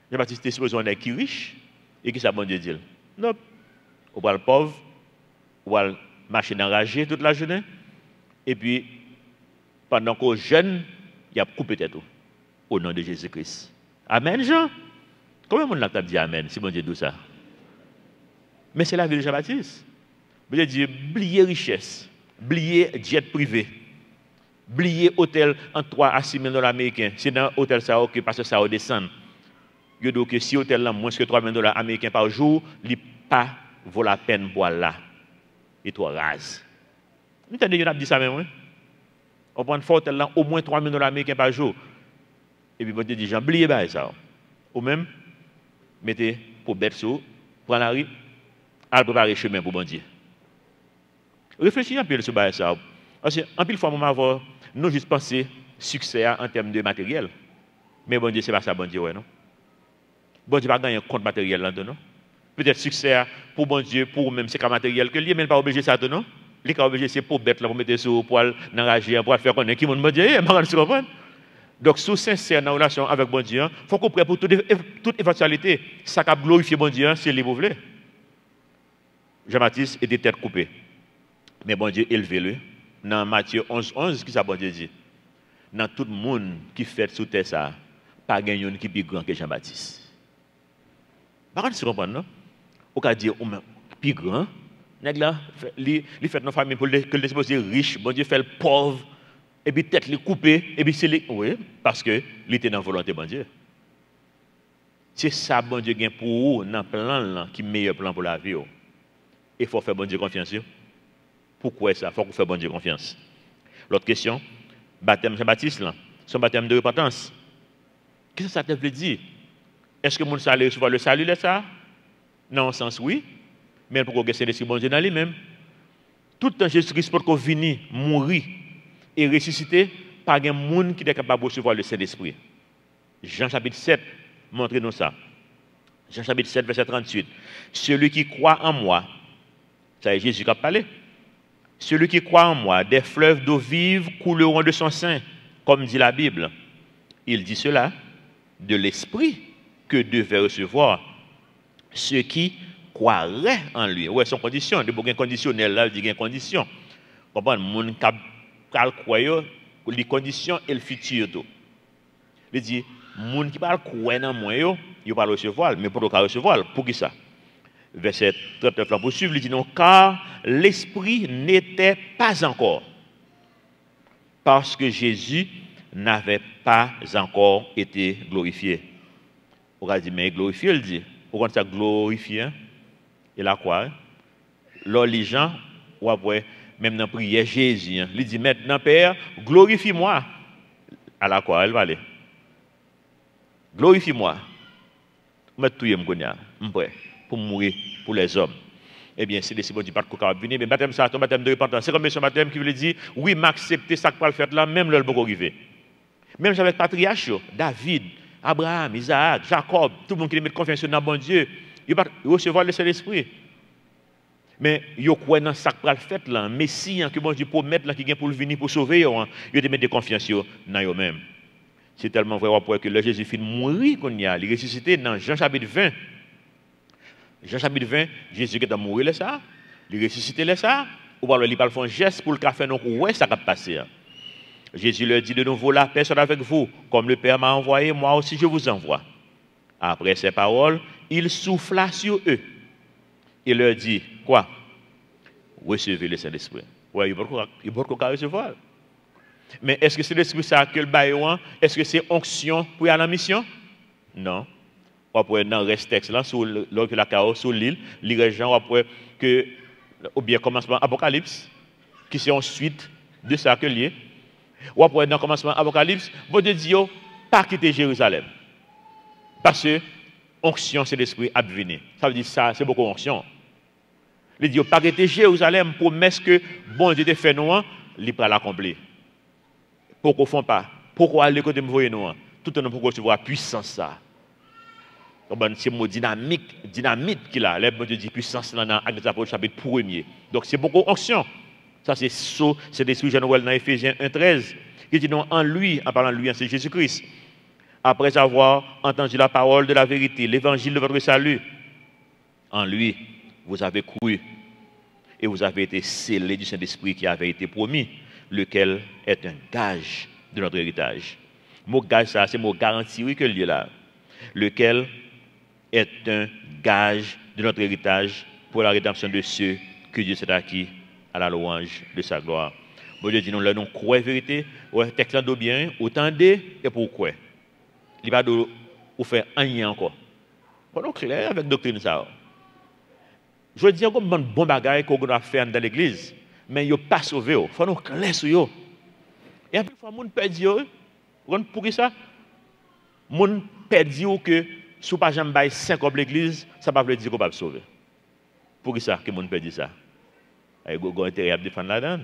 Jean-Baptiste est supposé être qui riche, et qui ça bon Dieu dit? Non. On va le pauvre, on va marcher enragé toute la journée, et puis, pendant qu'au jeune, il a coupé tête au nom de Jésus-Christ. Amen, Jean? Combien de monde l'a dit Amen, si bon Dieu dit ça? Mais c'est la vie de Jean-Baptiste. Je veux dire, oublier richesse, oublier jet privé, oublier hôtel en 3 à 6 000 dollars américains. C'est dans l'hôtel ça que parce que ça descend. Je dis que si l'hôtel là moins que 3 000 dollars américains par jour, il n'est pas vaut la peine pour là. Et toi rase. Vous entendez, on a dit ça même, oui? On prend un hôtel là au moins 3 000 dollars américains par jour. Et puis, bon Dieu dit, j'ai oublié ça. Ou même, mettez pour bête sous, prends la rue, à préparer le chemin pour bon Dieu. Réfléchissez un peu sur ça. Parce que, en pile fois, nous juste penser succès en termes de matériel. Mais bon Dieu, ce n'est pas ça, bon Dieu, ouais, non? Bon Dieu, pas gagner un compte matériel là-dedans, non? Peut-être succès pour bon Dieu, pour même c'est qu'un matériel, que lui, même pas obligé ça, non? Lui, qui est obligé, c'est pour bête, là, pour mettre sur le poil, dans la région, pour faire connaître qui est bon Dieu, et je comprends. Donc, sous sincère dans la relation avec bon Dieu, il faut qu'on prenne pour toute éventualité. Ça qui a glorifié bon Dieu, c'est le vous voulez. Jean-Baptiste était tête coupée. Mais bon Dieu élevé-le. Dans Matthieu 11, qui ça bon Dieu dit? Dans tout le monde qui fait sous terre ça, pas quelqu'un qui est plus grand que Jean-Baptiste. Par contre, tu comprends, non? On peut dire, plus grand, il fait nos familles pour que le supposé riche, bon Dieu fait le pauvre, et puis tête les coupée, et puis c'est les... Oui, parce que il était dans la volonté de bon Dieu. C'est ça bon Dieu gain pour vous dans le plan là, qui est le meilleur plan pour la vie. Il faut faire bon Dieu confiance. Pourquoi ça? Il faut faire bon Dieu confiance. L'autre question, baptême Jean-Baptiste, son baptême de repentance. Qu'est-ce que ça veut dire? Est-ce que mon allait recevoir le salut de ça? Non, en sens oui. Mais pourquoi c'est l'esprit bon Dieu dans lui-même? Tout le temps Jésus-Christ pour venir, mourir et ressusciter, pas un monde qui est capable de recevoir le Saint-Esprit. Jean chapitre 7, montrez-nous ça. Jean chapitre 7, verset 38. Celui qui croit en moi, ça est Jésus qui a parlé. Celui qui croit en moi, des fleuves d'eau vive couleront de son sein, comme dit la Bible. Il dit cela de l'Esprit que devait recevoir ceux qui croiraient en lui. Ouais, son condition, de beaucoup conditionnel là, il dit qu'il y a une condition. Comprenez, mon cap croire les conditions et le futur tout. Il dit moun qui parle croire dans moi yo, il pas recevoir, mais pour le recevoir, pour qui ça? Verset 39 là pour suivre, il dit non car l'esprit n'était pas encore parce que Jésus n'avait pas encore été glorifié. On va dire mais glorifié il dit. Pourquoi ça glorifié? Il a quoi? Là les gens ou après même dans la prière Jésus, il dit maintenant Père, glorifie-moi. À la quoi elle va aller? Glorifie-moi. Je vais tout prêt pour mourir pour les hommes. Eh bien, c'est le bon Dieu pas de venir, mais baptême ça, ton baptême de repentance. C'est comme ce baptême qui veut dire, oui, m'accepter ça que le faire là, même le bon arriver. Même avec patriarche, David, Abraham, Isaac, Jacob, tout le monde qui met confiance dans bon Dieu, il va recevoir le Saint-Esprit. Mais il croit dans ça que le fait là, Messie que bon Dieu promet là qui vient pour venir pour sauver, il te met de confiance dans eux-mêmes. C'est tellement vrai que le Jésus finit mourir qu'on y a, il ressuscité dans Jean chapitre 20. Jean chapitre 20, Jésus qui est mort, il ça, il ressuscité là ça, ou alors il parle un geste pour le café, donc ouais ça va passer. Jésus leur dit de nouveau la paix soit avec vous, comme le Père m'a envoyé, moi aussi je vous envoie. Après ces paroles, il souffla sur eux. Il leur dit quoi? Recevez le Saint-Esprit. Ouais, il va pas recevoir. Mais est-ce que c'est l'esprit ça que le baillon? Est-ce que c'est onction pour aller en mission? Non. Après dans le reste texte là sur la chaos sur l'île, les gens après que ou bien commencement Apocalypse qui c'est ensuite de ça que lié. Ou après dans commencement Apocalypse, bon Dieu dit pas quitter Jérusalem. Parce que onction c'est l'esprit à venir. Ça veut dire ça, c'est beaucoup onction. Il dit pas quitter Jérusalem promesse que bon Dieu te fait nous, il va l'accomplir. Pourquoi ne font pas? Pourquoi aller côté me voyer nous? Tout le monde pourquoi tu vois puissance ça. C'est mot dynamique qu'il a. Les Dieu dit puissance là dans Actes des Apôtres chapitre 1er. Donc c'est beaucoup onction. Ça c'est l'esprit général dans Éphésiens 1:13 qui dit non en lui, en parlant de lui, c'est Jésus-Christ. Après avoir entendu la parole de la vérité, l'évangile de votre salut, en lui vous avez cru et vous avez été scellés du Saint-Esprit qui avait été promis, lequel est un gage de notre héritage. Le mot gage, ça, c'est le mot garantie oui, que lié là. Lequel est un gage de notre héritage pour la rédemption de ceux que Dieu s'est acquis à la louange de sa gloire. Bon Dieu dit nous, là, nous croyons la vérité, ouais, texte de bien, autant de et pourquoi. Il va nous faire rien encore. Prenons clair avec la doctrine ça. Je veux dire comme un bon bagage qu'on doit faire dans l'église, mais il n'y a pas sauvé. Il faut nous clair sur eux. Et après, il faut que les gens perdent. Pour qui ça? Les gens perdent que si vous n'avez pas 5 comme l'église, ça ne veut pas dire qu'on va sauver. Pour qui ça que les gens perdent ça? Il y a un intérêt à défendre là-dedans.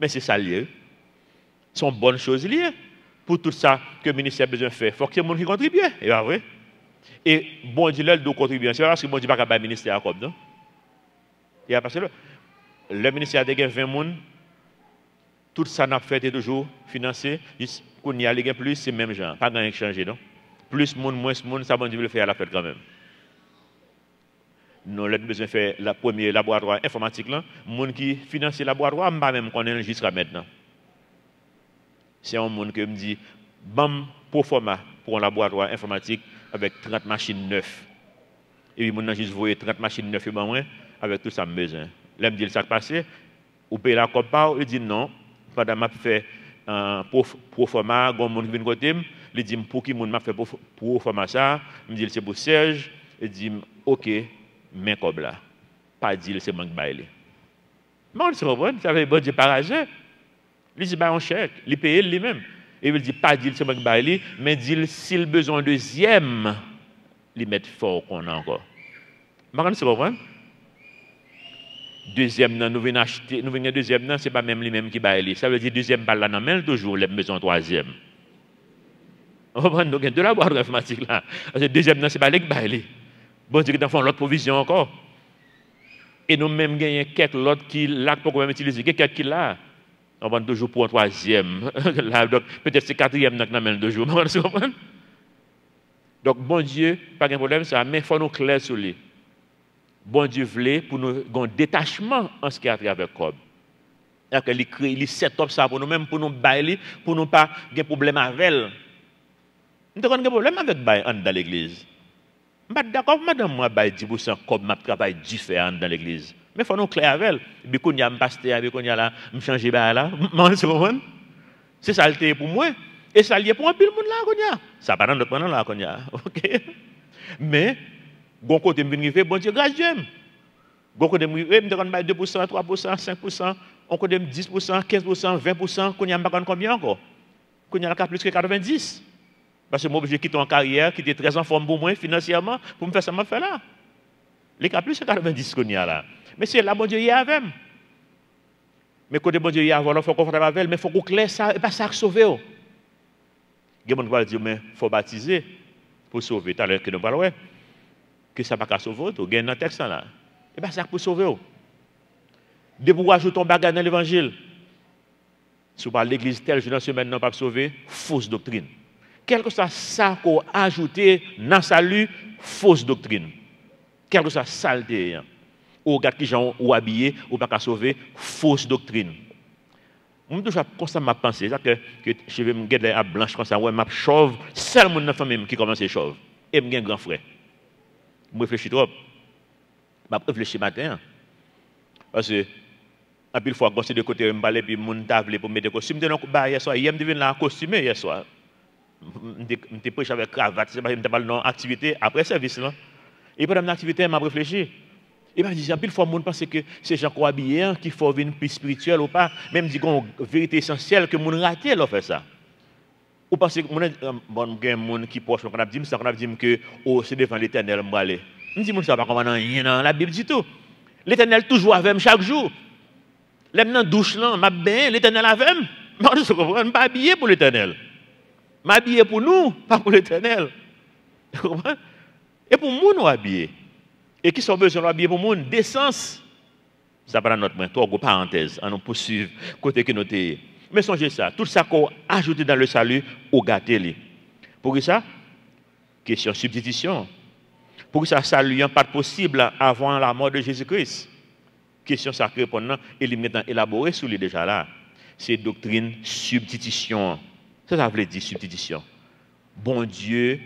Mais c'est ça lié. Ce sont bonnes choses liées. Pour tout ça que le ministère a besoin de faire, il faut que les gens qui contribuent. Et bien vrai. Et bon Dieu, là, doit contribuer. C'est parce que bon Dieu n'a pas de ministère comme non? Et parce que le ministère a 20 personnes, tout ça n'a fait toujours financé. Qu'on y a les plus, c'est même gens. Pas rien changer, non? Plus de monde, moins de monde, ça bon Dieu veut le faire à la fête quand même. Nous avons besoin de faire le premier laboratoire informatique. Le monde qui finance le laboratoire, je ne sais pas même connaître jusqu'à maintenant. C'est un monde qui me dit, bam, pour format, pour un laboratoire informatique avec 30 machines neuves. Et puis, je juste voyé 30 machines neuves avec tout ça besoin. Là, me dit ça passé, ou paye la copa, il dit non, pendant que je fais pro format, il y a un monde qui vient côté, il dit pour qui moun m'a fait pour former ça, me dit c'est pour Serge, il dit OK, mais comme là. Pas dire c'est manque bailler. Bon, c'est bon, ça veut bon Dieu paragé. Il dit bah un chèque, il paye lui-même. Et il dit pas dire c'est manque bailler, mais dit s'il besoin deuxième, il met fort qu'on a encore. Vous c'est bon. Deuxième nous venons acheter, nous venons deuxième c'est pas même lui-même qui bailler. Ça veut dire deuxième balle là non toujours les besoin troisième. On va prendre de la boîte informatique là. Parce que deuxième c'est pas les qui bailler. Bon Dieu qui font l'autre provision encore. Et nous même gagnons quelques autres qui là pour même utiliser quelques qui là. On va toujours pour un troisième. Là donc peut-être c'est quatrième dans même deux jours. Donc bon Dieu pas de problème ça mais faut nous clair sur lui. Bon Dieu voulait pour nous un détachement en ce qui a trait avec Cob. Il crée il set up ça pour nous même pour nous bailler pour nous pas de problème avec elle. Nous avons un problème avec bail dans l'église. D'accord, madame, moi, 10% comme ma travail différent dans l'église. Mais il faut nous clair avec elle. Et puis, quand il y a un pasteur, puis quand il y a là, je change là. C'est ça le pour moi. Et ça lié pour un pile monde là, ça pas dans notre pendant là, OK? Mais, bon côté, je vais bon Dieu, grâce Dieu. Bon côté, je vais 2%, 3%, 5%, on côté 10%, 15%, 20%, qu'on y a pas combien encore? Qu'on y a plus que 90%. Parce que moi, je quitte en carrière qui était très en forme pour moi financièrement pour me faire ça, me faire là. Les cas plus que 90 qu'on y a là. Mais c'est là, bon Dieu, il y a avec. Mais côté bon Dieu, il y a avec, il faut confortable avec elle, mais il faut qu'on claire ça, et pas ça qui sauve. Il y a des gens qui vont dire, mais il faut baptiser pour sauver. Tout à l'heure que nous parlons, que ça ne va pas sauver, il y a un texte là. Et pas ça pour sauver. De pouvoir ajouter ton bagage dans l'évangile. Si vous parlez de l'église telle, je ne suis maintenant pas sauvé, fausse doctrine. Quel que soit ça qu'on a ajouté dans le salut, fausse doctrine. Quel que soit saleté, ou regarde qui gens ou habillé, ou pas qu'à sauver, fausse doctrine. Je toujours constamment penser que je vais me garder à blanche comme ça, ouais, ma chauve, seul mon enfant même qui commence à chauve. Et je un grand frère. Je réfléchis trop. Je réfléchis matin. Parce que, à pile fois, quand c'est de côté, je me parle, puis je table pour mettre des costumes. Je me hier soir, hier, je devine là costumé hier soir. Je prêché avec cravate, je ne pas non activité après service. Et pendant l'activité, je m'a réfléchi. Et je me dis, pile fois, je pense que c'est gens qui sont habillés, qui font une plus spirituelle ou pas. Même dit qu'on vérité essentielle que je raté leur fait ça. Ou parce que bon, il y a des gens qui proche, on a dit que c'est devant l'Éternel, je vais aller. Je dis, ça va pas comment rien dans la Bible du tout. L'Éternel toujours avec moi chaque jour. L'aime dans douche là, m'a bien, l'Éternel avec moi. Je ne comprends pas habillé pour l'Éternel. M'habiller pour nous, pas pour l'Éternel. Et pour nous, nous habiller. Et qui sont besoin d'habiller pour nous, décence. Ça va dans notre main. Toi, parenthèse, on nous poursuivre côté que nous sommes. Mais songez ça, tout ça qu'on a ajouté dans le salut, au gâté. Pour ça, question substitution. Pour ça, salut n'est pas possible avant la mort de Jésus-Christ. Question ça que répondant, et il élaboré sur lui déjà là. C'est doctrine substitution. Ça veut dire substitution. Bon Dieu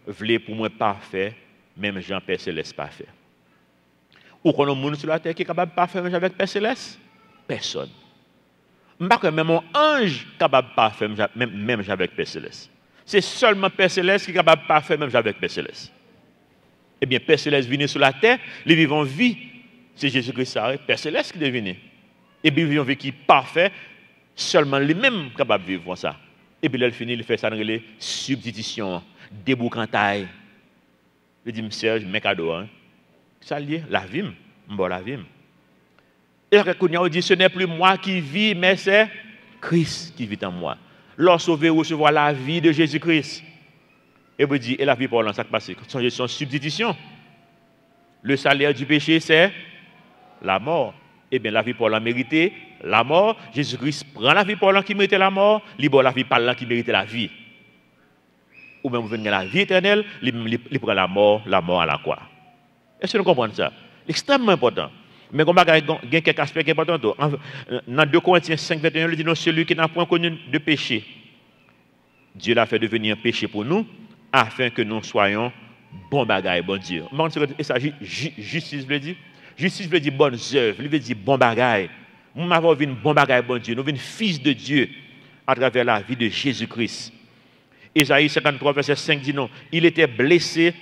voulait pour moi parfait, même Jean-Père Céleste parfait. Ou qu'on a un monde sur la terre qui est capable de parfait même avec Père Céleste? Personne. Pas que même un ange capable de parfait même avec Père Céleste. C'est seulement Père Céleste qui est capable de parfait même avec Père Céleste. Eh bien, Père Céleste venu sur la terre, les vivants vie. C'est Jésus-Christ, Père Céleste qui est venu. Et puis, vivant vie qui est parfait, seulement lui-même capable de vivre ça. Et puis, là, il finit, il fait ça dans les substitutions, déboucantail. Il dit, Serge, mes cadeaux, hein. Ça lié, la vie, bon, la vie. Et quand il dit, ce n'est plus moi qui vis, mais c'est Christ qui vit en moi. Lorsque vous recevoir la vie de Jésus-Christ. Et vous dites, et la vie pour l'an, ça passe. C'est son substitution. Le salaire du péché, c'est la mort. Eh bien, la vie pour l'an méritait la mort. Jésus-Christ prend la vie pour l'an qui méritait la mort. Libre la vie par l'an qui méritait la vie. Ou même vous venez la vie éternelle, il prend la mort à la croix. Est-ce que vous comprenez ça? Extrêmement important. Mais il y a quelques aspects importants. Dans 2 Corinthiens 5, 21, il dit non, celui qui n'a point connu de péché, Dieu l'a fait devenir péché pour nous, afin que nous soyons bons bagailles, bon Dieu. Et ça, justice veut dire? Justice veut dire bonnes œuvres, il veut dire bon bagaille. Nous avons vu une bon bagaille, bon Dieu. Nous avons une fils de Dieu à travers la vie de Jésus-Christ. Ésaïe 53, verset 5 dit non. Il était blessé.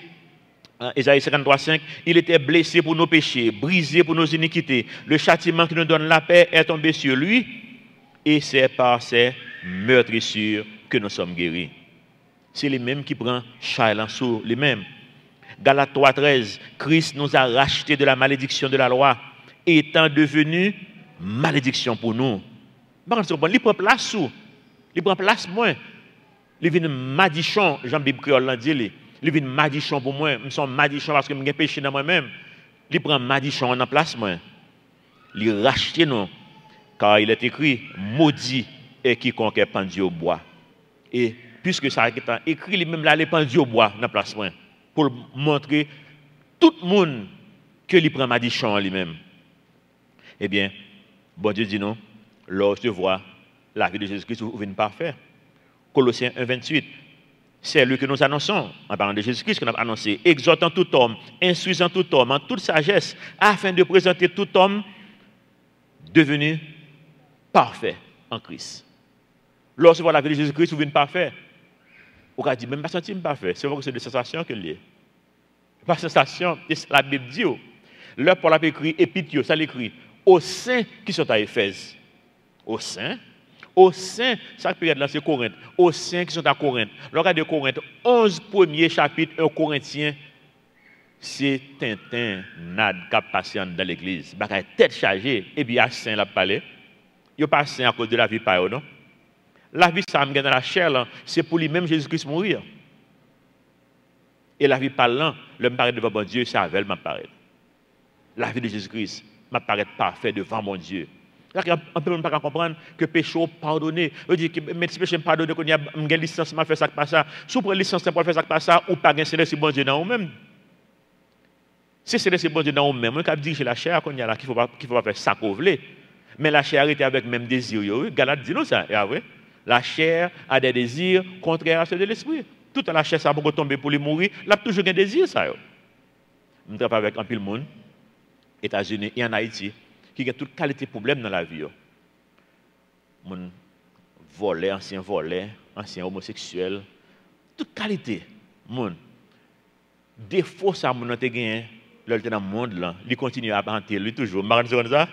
Ésaïe 53, 5. Il était blessé pour nos péchés, brisé pour nos iniquités. Le châtiment qui nous donne la paix est tombé sur lui. Et c'est par ses meurtrissures que nous sommes guéris. C'est les mêmes qui prennent Charles sur les mêmes. Galates 3, 13. Christ nous a rachetés de la malédiction de la loi, étant devenu malédiction pour nous. Il prend place sous. Il prend place moins. Il vient madichon, Jean-Bible créole l'a dit. Il vient madichon pour moi. Je suis madichon parce que j'ai péché dans moi-même. Il prend madichon en place moi. Il rachète nous. Car il est écrit, maudit est quiconque est pendu au bois. Et puisque ça est écrit, lui-même là, il est pendu au bois dans la place moi. Pour montrer tout le monde que il prend madichon lui-même. Eh bien, bon Dieu dit non, lorsque tu vois la vie de Jésus-Christ vous vient parfait. Colossiens 1, 28. C'est lui que nous annonçons, en parlant de Jésus-Christ, qu'on a annoncé, exhortant tout homme, instruisant tout homme, en toute sagesse, afin de présenter tout homme devenu parfait en Christ. Lorsque vous voyez la vie de Jésus-Christ, vous venez parfait. Vous avez dit, même pas senti parfait. C'est vrai que c'est des sensations que liées. Pas sensation, la Bible dit, l'heure pour la écrit, épithio, ça l'écrit, aux saints qui sont à Éphèse. Aux saints, chaque période là c'est Corinthe, aux saints qui sont à Corinthe. Le cas de Corinthe, 11 premiers chapitres, 1 Corinthiens, c'est Tintin, Nad, qui a passé dans l'église. Il a tête chargée, et puis il y a saint là parlé. Il n'y a pas saint à cause de la vie par eux, non? La vie, ça me gagne dans la chair, c'est pour lui-même Jésus-Christ mourir. Et la vie parlant, le me paraît devant mon Dieu, c'est avec elle m'apparaît. La vie de Jésus-Christ m'apparaît parfait devant mon Dieu. On peut pas comprendre que péché pardonné. On dit que mes péchés pardonné qu'on y a une licence m'a fait ça pas ça. Si vous prenez licence pour faire ça pas ça ou pas gain c'est bon Dieu dans vous même. Si c'est bon Dieu dans vous même, on cap dire chez la chair qu'on y a là qu'il faut pas faire ça qu'on veut. Mais la chair était avec même désir yo. Galate dit nous ça, et vrai. La chair a des désirs contraires à ceux de l'esprit. Toute la chair ça pour tomber pour lui mourir, là toujours un désir ça yo. On travaille avec un pile monde États-Unis et en Haïti qui a toute qualité de problème dans la vie. Mon volé, ancien homosexuel, toute qualité. Mon défaut ça mon te gagné, là dans le monde là, il continue à hanter lui toujours. Marre ça.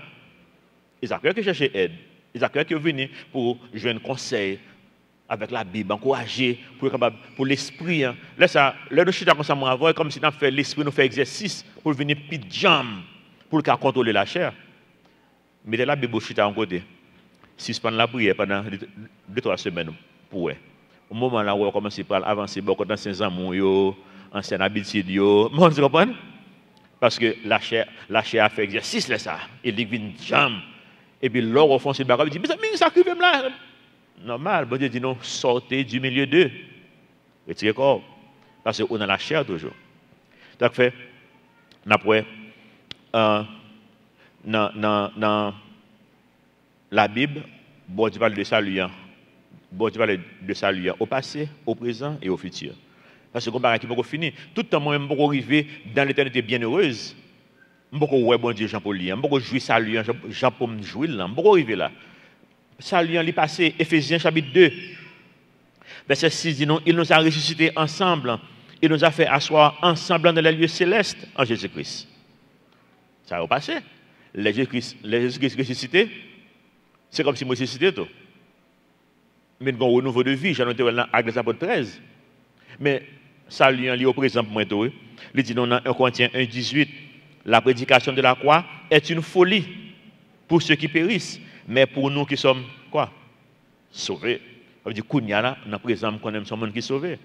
Ils accueillent que chercher aide. Ils accueillent que venir pour jouer un conseil avec la Bible, encourager pour l'esprit. Là ça, là nous chita comme ça moi avoir comme si nous fait l'esprit nous fait exercice pour venir pidjam pour le contrôler la chair. Mettez la Bible chita en côté. Suspendre la prière pendant 2-3 semaines pour eux. Au moment là où on commence à avancer beaucoup dans ses amours, anciennes habitudes, vous comprenez? Parce que la chair a fait exercice là ça. Il dit vient jam. Et puis l'or au fond c'est bagarre, il dit mais ça arrive même là. Normal, bon Dieu dit non, sortez du milieu d'eux. Retirez corps. Parce qu'on a la chair toujours. Donc fait après dans la Bible, bon Dieu parle de salut. Bon Dieu parle de salut au passé, au présent et au futur. Parce que comme qui peut finir, tout le temps moi-même je peux arriver dans l'éternité bienheureuse. Je peux ouais bon Dieu Jean Paul, je peux jouir salut Jean pour me jouir là, je peux arriver là. Salut il passé Éphésiens chapitre 2. Verset 6 dit non, il nous a ressuscités ensemble, il nous a fait asseoir ensemble dans les lieux célestes en Jésus-Christ. Ça va passer. Les Jésus-Christ ressuscité, c'est comme si moi ressuscité tout. Mais nous avons un renouveau de vie, j'en ai dans Actes 13. Mais ça lui est au présent pour moi tout. Il dit dans 1 Corinthiens 1, 18, la prédication de la croix est une folie pour ceux qui périssent, mais pour nous qui sommes quoi? Sauvés. Ça veut dire Kounia là, dans présent, qu'on aime son monde qui est sauvé.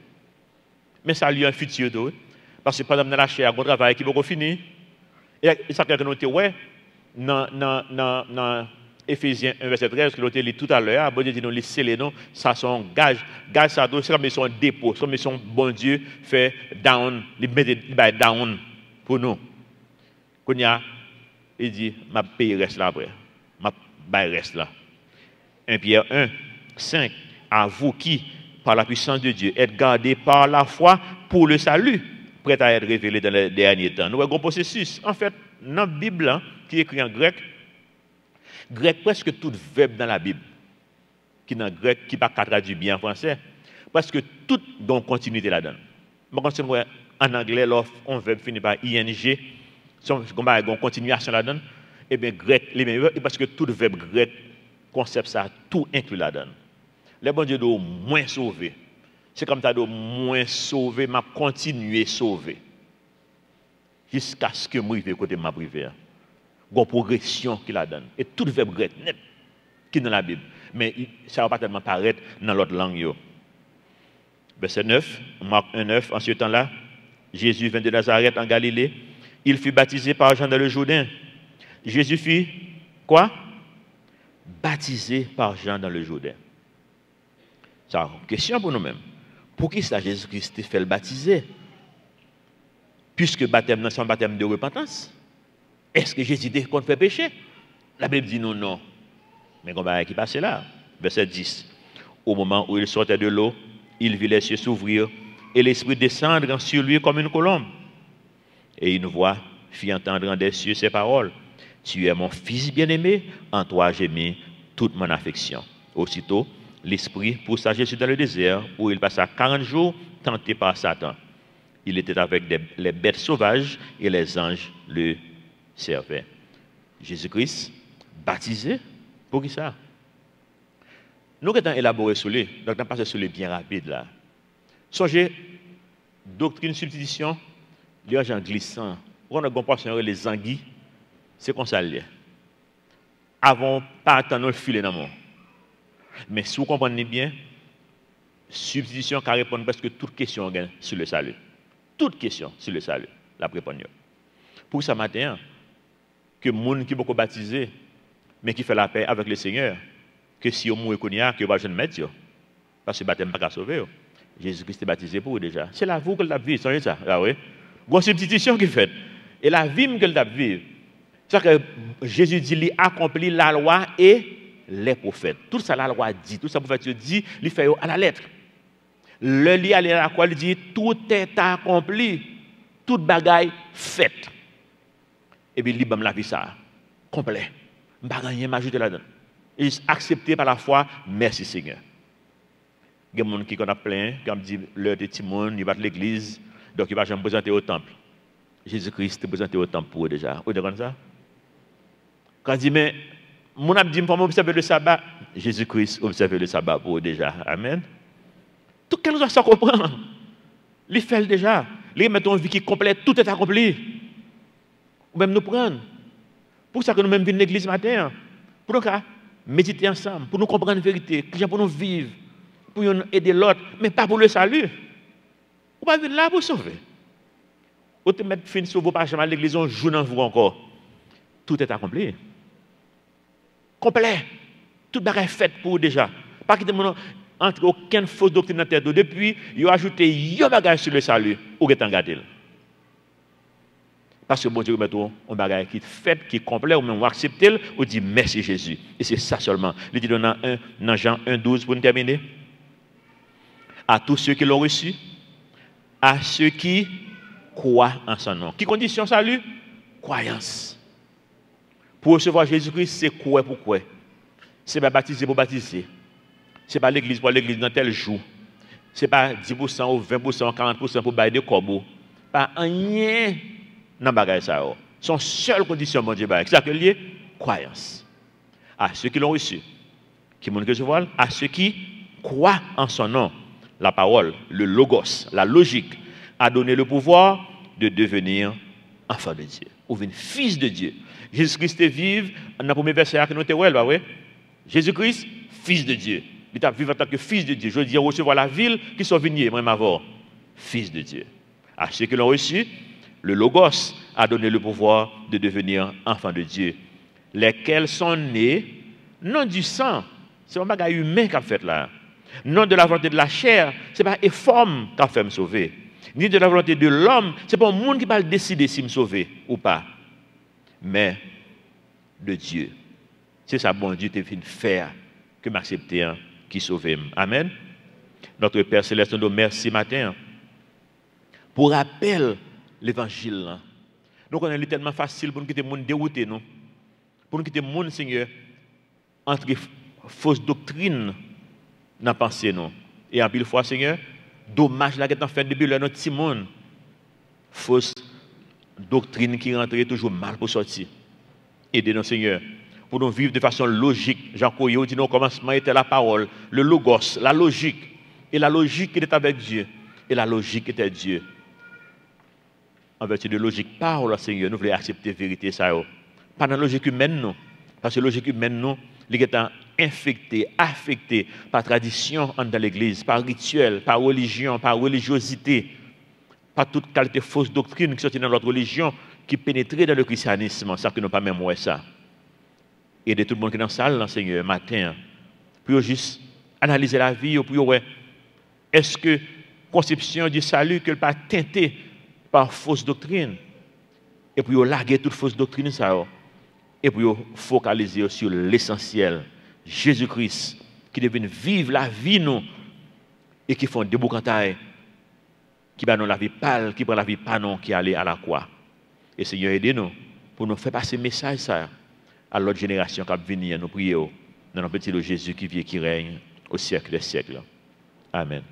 Mais ça lui est un futur tout. Parce que pendant dans la chair, on travaille qui va finir. Et ça que nous ouais dans Éphésiens 1 verset 13 que nous avons tout à l'heure, bon Dieu dit nous les sceller non, ça sont gage ça c'est comme son dépôt, comme son bon Dieu fait down, il met down pour nous. Il dit ma paye reste là après. Ma bail reste là. 1 Pierre 1 5 à vous qui par la puissance de Dieu êtes gardés par la foi pour le salut, prêt à être révélé dans les derniers temps. Nous avons un processus. En fait, dans la Bible, qui est écrit en grec, presque tout verbe dans la Bible, qui est en grec, qui n'est pas traduit bien en français, Parce que tout dans continuité là-dedans. En anglais, on verbe finit par ing, on a une continuation là-dedans. Et bien, grec, parce que tout verbe grec, concept ça, tout inclus là-dedans. Les bons Dieu doivent moins sauver. C'est comme ça, doivent moins sauver, mais continuer à sauver. Jusqu'à ce que moi, je vais côté ma privée. Il y a une progression qu'il a donne. Et tout verbe grec, net, qui est dans la Bible. Mais ça ne va pas tellement paraître dans l'autre langue. Verset 9, Marc 1,9, en ce temps-là, Jésus vint de Nazareth en Galilée. Il fut baptisé par Jean dans le Jourdain. Jésus fut quoi? Baptisé par Jean dans le Jourdain. C'est une question pour nous-mêmes. Pour qui ça Jésus-Christ fait le baptiser? Puisque le baptême, c'est un baptême de repentance. Est-ce que Jésus dit qu'on fait péché? La Bible dit non, non. Mais on va qui passe là. Verset 10. Au moment où il sortait de l'eau, il vit les cieux s'ouvrir et l'Esprit descendre sur lui comme une colombe. Et une voix fit entendre en des cieux ces paroles. Tu es mon fils bien-aimé, en toi j'ai mis toute mon affection. Aussitôt, l'Esprit poussa Jésus dans le désert où il passa 40 jours tenté par Satan. Il était avec les bêtes sauvages et les anges le servaient. Jésus-Christ, baptisé, pour qui ça? Nous avons élaboré sur lui, donc nous avons passé sur les bien rapide là. Songez, doctrine substitution, les gens glissants. On a compris les anguilles, c'est comme ça. Avant, pas attendre le filet dans le monde. Mais si vous comprenez bien, substitution qui répond presque toute question sur le salut. Toute question sur le salut, la réponse. Pour ça matin, que les gens qui sont beaucoup baptisés, mais qui fait la paix avec le Seigneur, que si on mourit, que va jeune mettre, parce que le baptême n'est pas sauvé. Jésus-Christ est baptisé pour vous déjà. C'est la vie que vous vivez, c'est ça. Ah oui. Une substitution qui fait. Et la vie que vous vivez. C'est que Jésus dit, il accomplit la loi et les prophètes. Tout ça, la loi dit, tout ça, le prophète dit, il fait à la lettre. Le lit à la quoi il dit, tout est accompli, toute bagaille faite. Et puis, il dit, la vie ça, complet. Je ne vais rien m'ajouter là-dedans. Et accepté par la foi, merci Seigneur. Il y a des gens qui ont plein, comme dit l'heure de Timon, il va à l'église, donc il va jamais présenter au temple. Jésus-Christ est présenté au temple pour eux déjà. Vous comprenez ça? Quand il dit, mais, mon a dit, il faut observer le sabbat. Jésus-Christ observe le sabbat pour eux déjà. Amen. Tout quel chose ça comprend. Il fait déjà. Il met une vie qui complète, tout est accompli. Ou même nous prendre. Pour ça que nous même venons à l'église matin. Pour nous méditer ensemble, pour nous comprendre la vérité, pour nous vivre, pour nous aider l'autre, mais pas pour le salut. Ou pas venir là pour sauver. Ou te mettre fin sur vos pages à l'église, on joue dans vous encore. Tout est accompli. Complet. Tout est fait pour vous déjà. Pas qu'il y ait entre aucune fausse doctrine dans la tête. Depuis, il a ajouté un bagage sur le salut, ou est en gardé. Parce que bon Dieu met un bagage qui est fait, qui est complet, ou même accepter, ou dit merci Jésus. Et c'est ça seulement. Il dit dans Jean 1,12 pour nous terminer. À tous ceux qui l'ont reçu, à ceux qui croient en son nom. Qui condition salut? Croyance. Pour recevoir Jésus-Christ, c'est quoi pour quoi? C'est pas baptiser pour baptiser. Ce n'est pas l'église pour l'église dans tel jour. Ce n'est pas 10% ou 20% ou 40% pour bailler de corbeaux. Pas rien dans le bagage. Son seule condition, mon Dieu, c'est ça que lié croyance. À ceux qui l'ont reçu, qui m'ont recevoir, à ceux qui croient en son nom, la parole, le logos, la logique, a donné le pouvoir de devenir enfant de Dieu, ou une fils de Dieu. Jésus-Christ est vivant, dans le premier verset que nous avons vu, Jésus-Christ, fils de Dieu. Il est vivant en tant que fils de Dieu. Je veux dire, recevoir la ville qui sont venus, moi, m'avoir, fils de Dieu. À ceux qui l'ont reçu, le Logos a donné le pouvoir de devenir enfant de Dieu, lesquels sont nés, non du sang, c'est un bagage humain qu'a fait là, non de la volonté de la chair, ce n'est pas une forme qui a fait me sauver, ni de la volonté de l'homme, ce n'est pas un monde qui va décider si me sauver ou pas, mais de Dieu. C'est ça, bon Dieu, t'es fait faire que m'accepter, qui sauve. Amen. Notre Père Céleste, nous merci matin pour rappel l'évangile. Donc, on est tellement facile pour nous quitter le monde dérouté, non? Pour nous quitter le monde, Seigneur, entre fausses doctrines dans la pensée, non? Et en pile fois, Seigneur, dommage là que tu fait depuis le notre petit monde. Fausse doctrine qui rentre toujours mal pour sortir. Aidez-nous, Seigneur, pour nous vivre de façon logique. Jean Coyot dit, au commencement était la parole, le logos, la logique. Et la logique était avec Dieu. Et la logique était Dieu. En vertu de logique, parole, Seigneur, nous voulons accepter la vérité, ça. Pas dans la logique humaine, non. Parce que la logique humaine, non, elle est infectée, affectée par tradition dans l'Église, par rituel, par religion, par religiosité, par toute qualité fausse doctrine qui sortit dans notre religion, qui pénétrait dans le christianisme, ça que nous pas même ouais ça. Et de tout le monde qui est dans la salle, Seigneur, matin, pour juste analyser la vie, pour ouais, est-ce que conception du salut que pas teintée par fausse doctrine, et puis larguer toute fausse doctrine ça, et puis focaliser sur l'essentiel, Jésus-Christ, qui devient vivre la vie nous, et qui font des boucantailles, qui prend la vie pâle, qui prend la vie pas non, qui allait à la croix. Et Seigneur, aidez-nous pour nous faire passer message ça à l'autre génération qui va venir, nous prions dans notre petit Jésus qui vit et qui règne au siècle des siècles. Amen.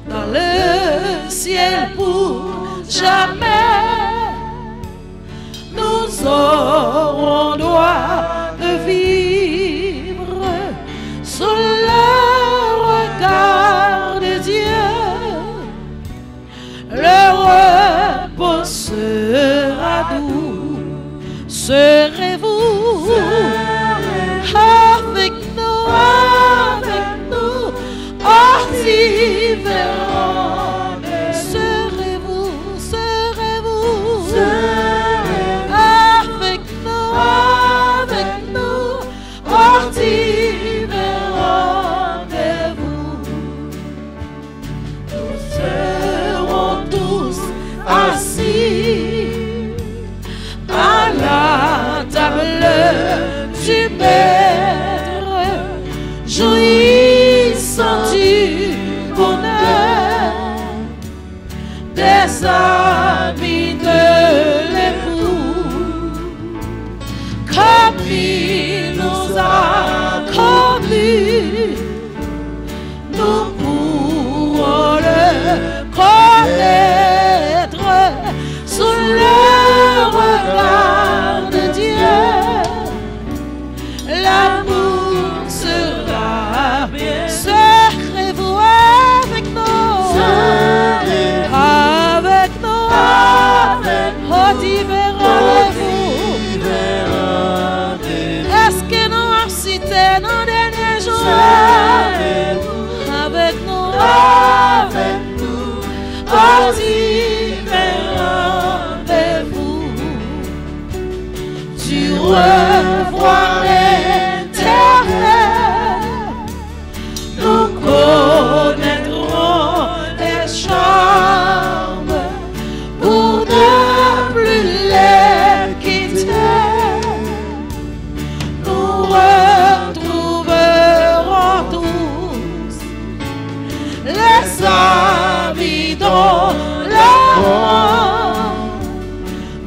Dans le ciel pour jamais, nous aurons droit de vivre sous le regard de Dieu. Le repos sera doux. Serez-vous avec nous, ortiverant? Serez-vous avec nous, ortiverant de vous? Nous serons tous assis à la table du Maître, jouissant du bonheur des amis de l'époux, comme il nous a connu. Nous pourrons le connaître sous le regard de Dieu. L'amour sera bien. Serez-vous avec nous? Avec nous. Oh, différents-vous. Est-ce que nous avons cité nos derniers jours? Avec nous. Oh, différents-vous. Tu revois l'éternel. Nous connaîtrons les charmes pour ne plus les quitter. Nous retrouverons tous les amis dans la mort.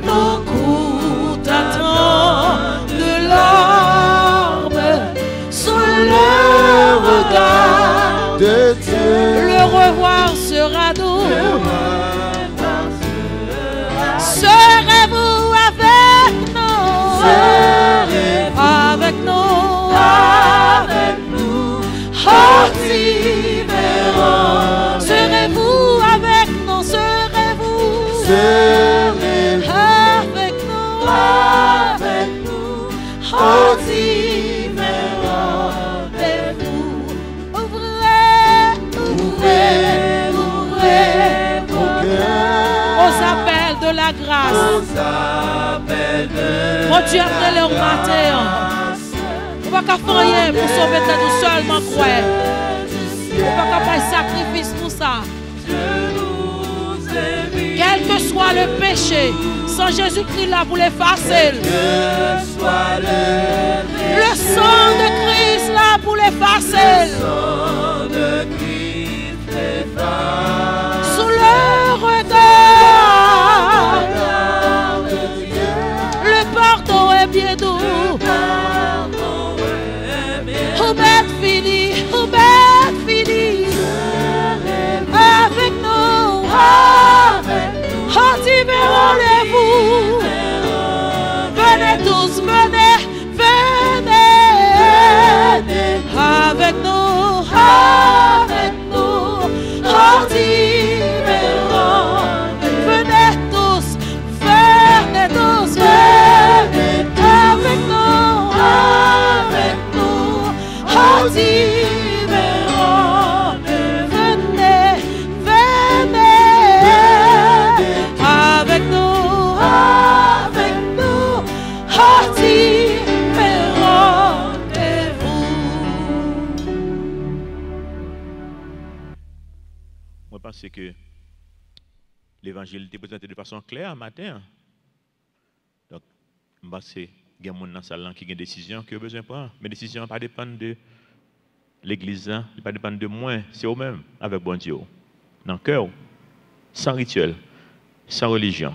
Nos coups d'attente de larmes sous le regard de Dieu. Le revoir sera doux. Serez-vous avec nous? Avec nous. Oh, différents. Serez-vous avec nous? Serez-vous avec nous? Oh, différents de vous. Ouvrez la grâce. Mon Dieu, après leur matin. On va pas faire rien pour sauver tête seulement croire. On va pas faire sacrifice pour ça. Quel que soit le péché, sans Jésus-Christ là pour l'effacer. Le sang de Christ là pour l'effacer. Sous le regard, le pardon est bien doux. Oubed fini, Oubed fini. Avec nous, rendez-vous. Venez tous, venez, venez. Avec nous, venez tous, venez tous, venez. Avec nous, venez, venez. Avec nous, Moi, je pense que l'évangile était présenté de façon claire matin. Donc, je pense que il y a des gens dans la salle qui ont des décisions qui ont besoin de prendre. Mais les décisions ne dépendent pas de l'église, ne dépendent pas de moi, c'est eux-mêmes avec bon Dieu. Dans le cœur, sans rituel, sans religion.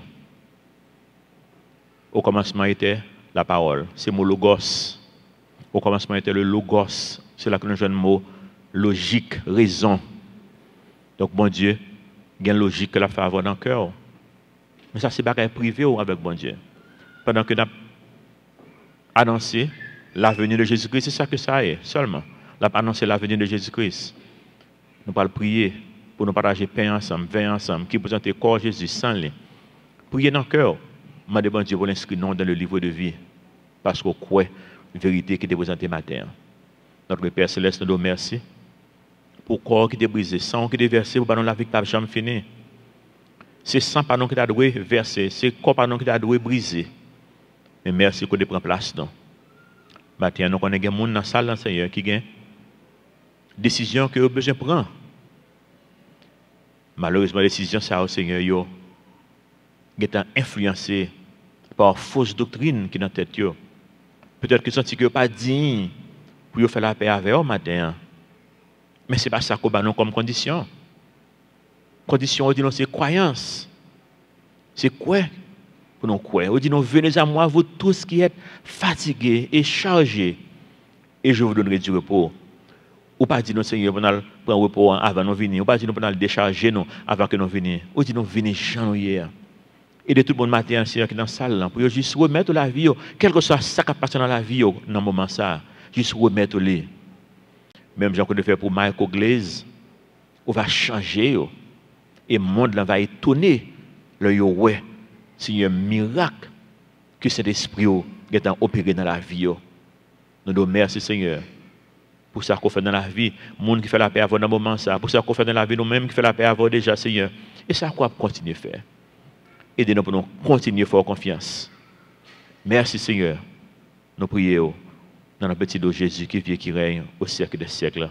Au commencement était la parole, c'est le mot logos. Au commencement était le logos, c'est là que nous avons le mot logique, raison. Donc, bon Dieu, il y a une logique que la fait avoir dans le cœur. Mais ça, c'est pas privé avec bon Dieu. Pendant que nous avons annoncé la venue de Jésus-Christ, c'est ça que ça est, seulement. Nous avons annoncé la venue de Jésus-Christ. Nous allons prier pour nous partager pain ensemble, vin ensemble, qui présente le corps de Jésus sans lui. Priez dans le cœur. Je demande Dieu pour l'inscrire non dans le livre de vie. Parce qu'on croit la vérité qui est présentée matin. Notre Père Céleste, nous remercie pour le corps qui est brisé, sang qui est versé pour que la vie ne jamais finir. C'est sang pardon qui t'a doué versé, c'est corps pardon qui t'a doué brisé. Mais merci qu'on prend place. Matin, nous connaissons des gens dans la salle, Seigneur, qui ont décision que vous avez besoin de prendre. Malheureusement, la décision, ça, Seigneur, est influencée par fausse doctrine qui est dans la tête. Peut-être que senti que vous pas digne pour faire la paix avec vous matin. Mais ce n'est pas ça qu'on a comme condition. Condition, c'est croyance. C'est quoi pour nous croire? On dit, venez à moi, vous tous qui êtes fatigués et chargés, et je vous donnerai du repos. Ou pas dire, Seigneur, vous allez prendre repos avant de venir. Ou pas dire, vous allez décharger nous avant que nous venions. Ou dit, venez Jean hier. Et de tout le monde matin, Seigneur, qui est dans la salle, pour juste remettre la vie, quel que soit ça qui passe dans la vie, dans le moment ça, juste remettre-les. Même Jean qu'on a fait pour Michael Glaze, on va changer, et le monde va étonner, ouais, c'est un miracle que cet esprit est opéré dans la vie. Nous nous remercions, Seigneur, pour ça qu'on fait dans la vie, le monde qui fait la paix avant dans le moment ça, pour ça qu'on fait dans la vie, nous-mêmes qui fait la paix avant déjà, Seigneur. Et ça, qu'on va continuer à faire. Aidez-nous pour nous continuer à faire confiance. Merci, Seigneur. Nous prions dans le petit dos Jésus qui vit et qui règne au siècle des siècles.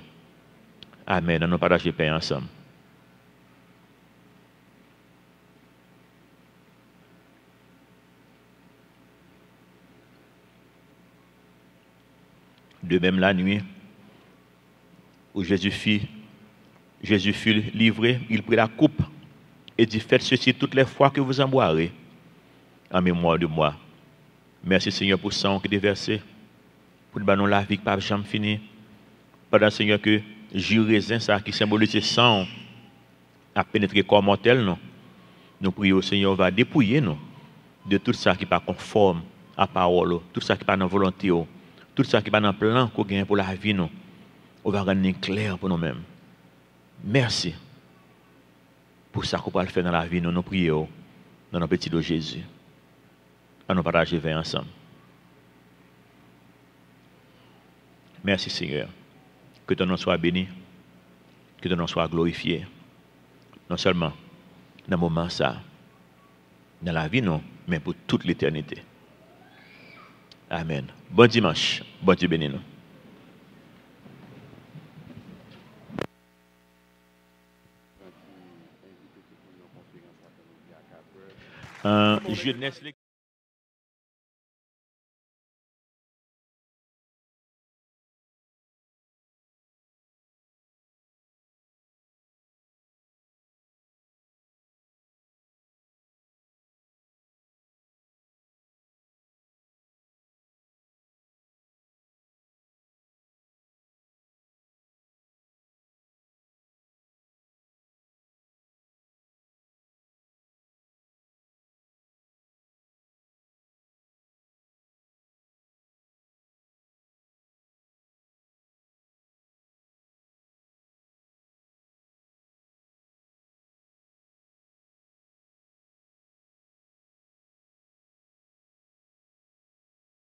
Amen. Nous partageons paix ensemble. De même la nuit où Jésus fut livré, il prit la coupe et dit, faites ceci toutes les fois que vous en boirez, en mémoire de moi. Merci Seigneur pour le sang qui est versé, pour nous la vie qui n'a jamais fini. Pendant Seigneur que jus raisin, ça qui symbolise le sang, a pénétré le corps mortel, nous prions Seigneur, va dépouiller nous de tout ça qui n'est pas conforme à la parole, tout ça qui n'est pas dans la volonté, tout ça qui n'est pas dans le plan qu'on gagne pour la vie, nous. On va rendre clair pour nous-mêmes. Merci pour ça qu'on peut le faire dans la vie, nous prions dans notre petit dos Jésus. À nous partager vers ensemble. Merci Seigneur. Que ton nom soit béni, que ton nom soit glorifié. Non seulement dans le moment ça, Dans la vie, non, mais pour toute l'éternité. Amen. Bon dimanche. Bon Dieu béni nous. Jeunesse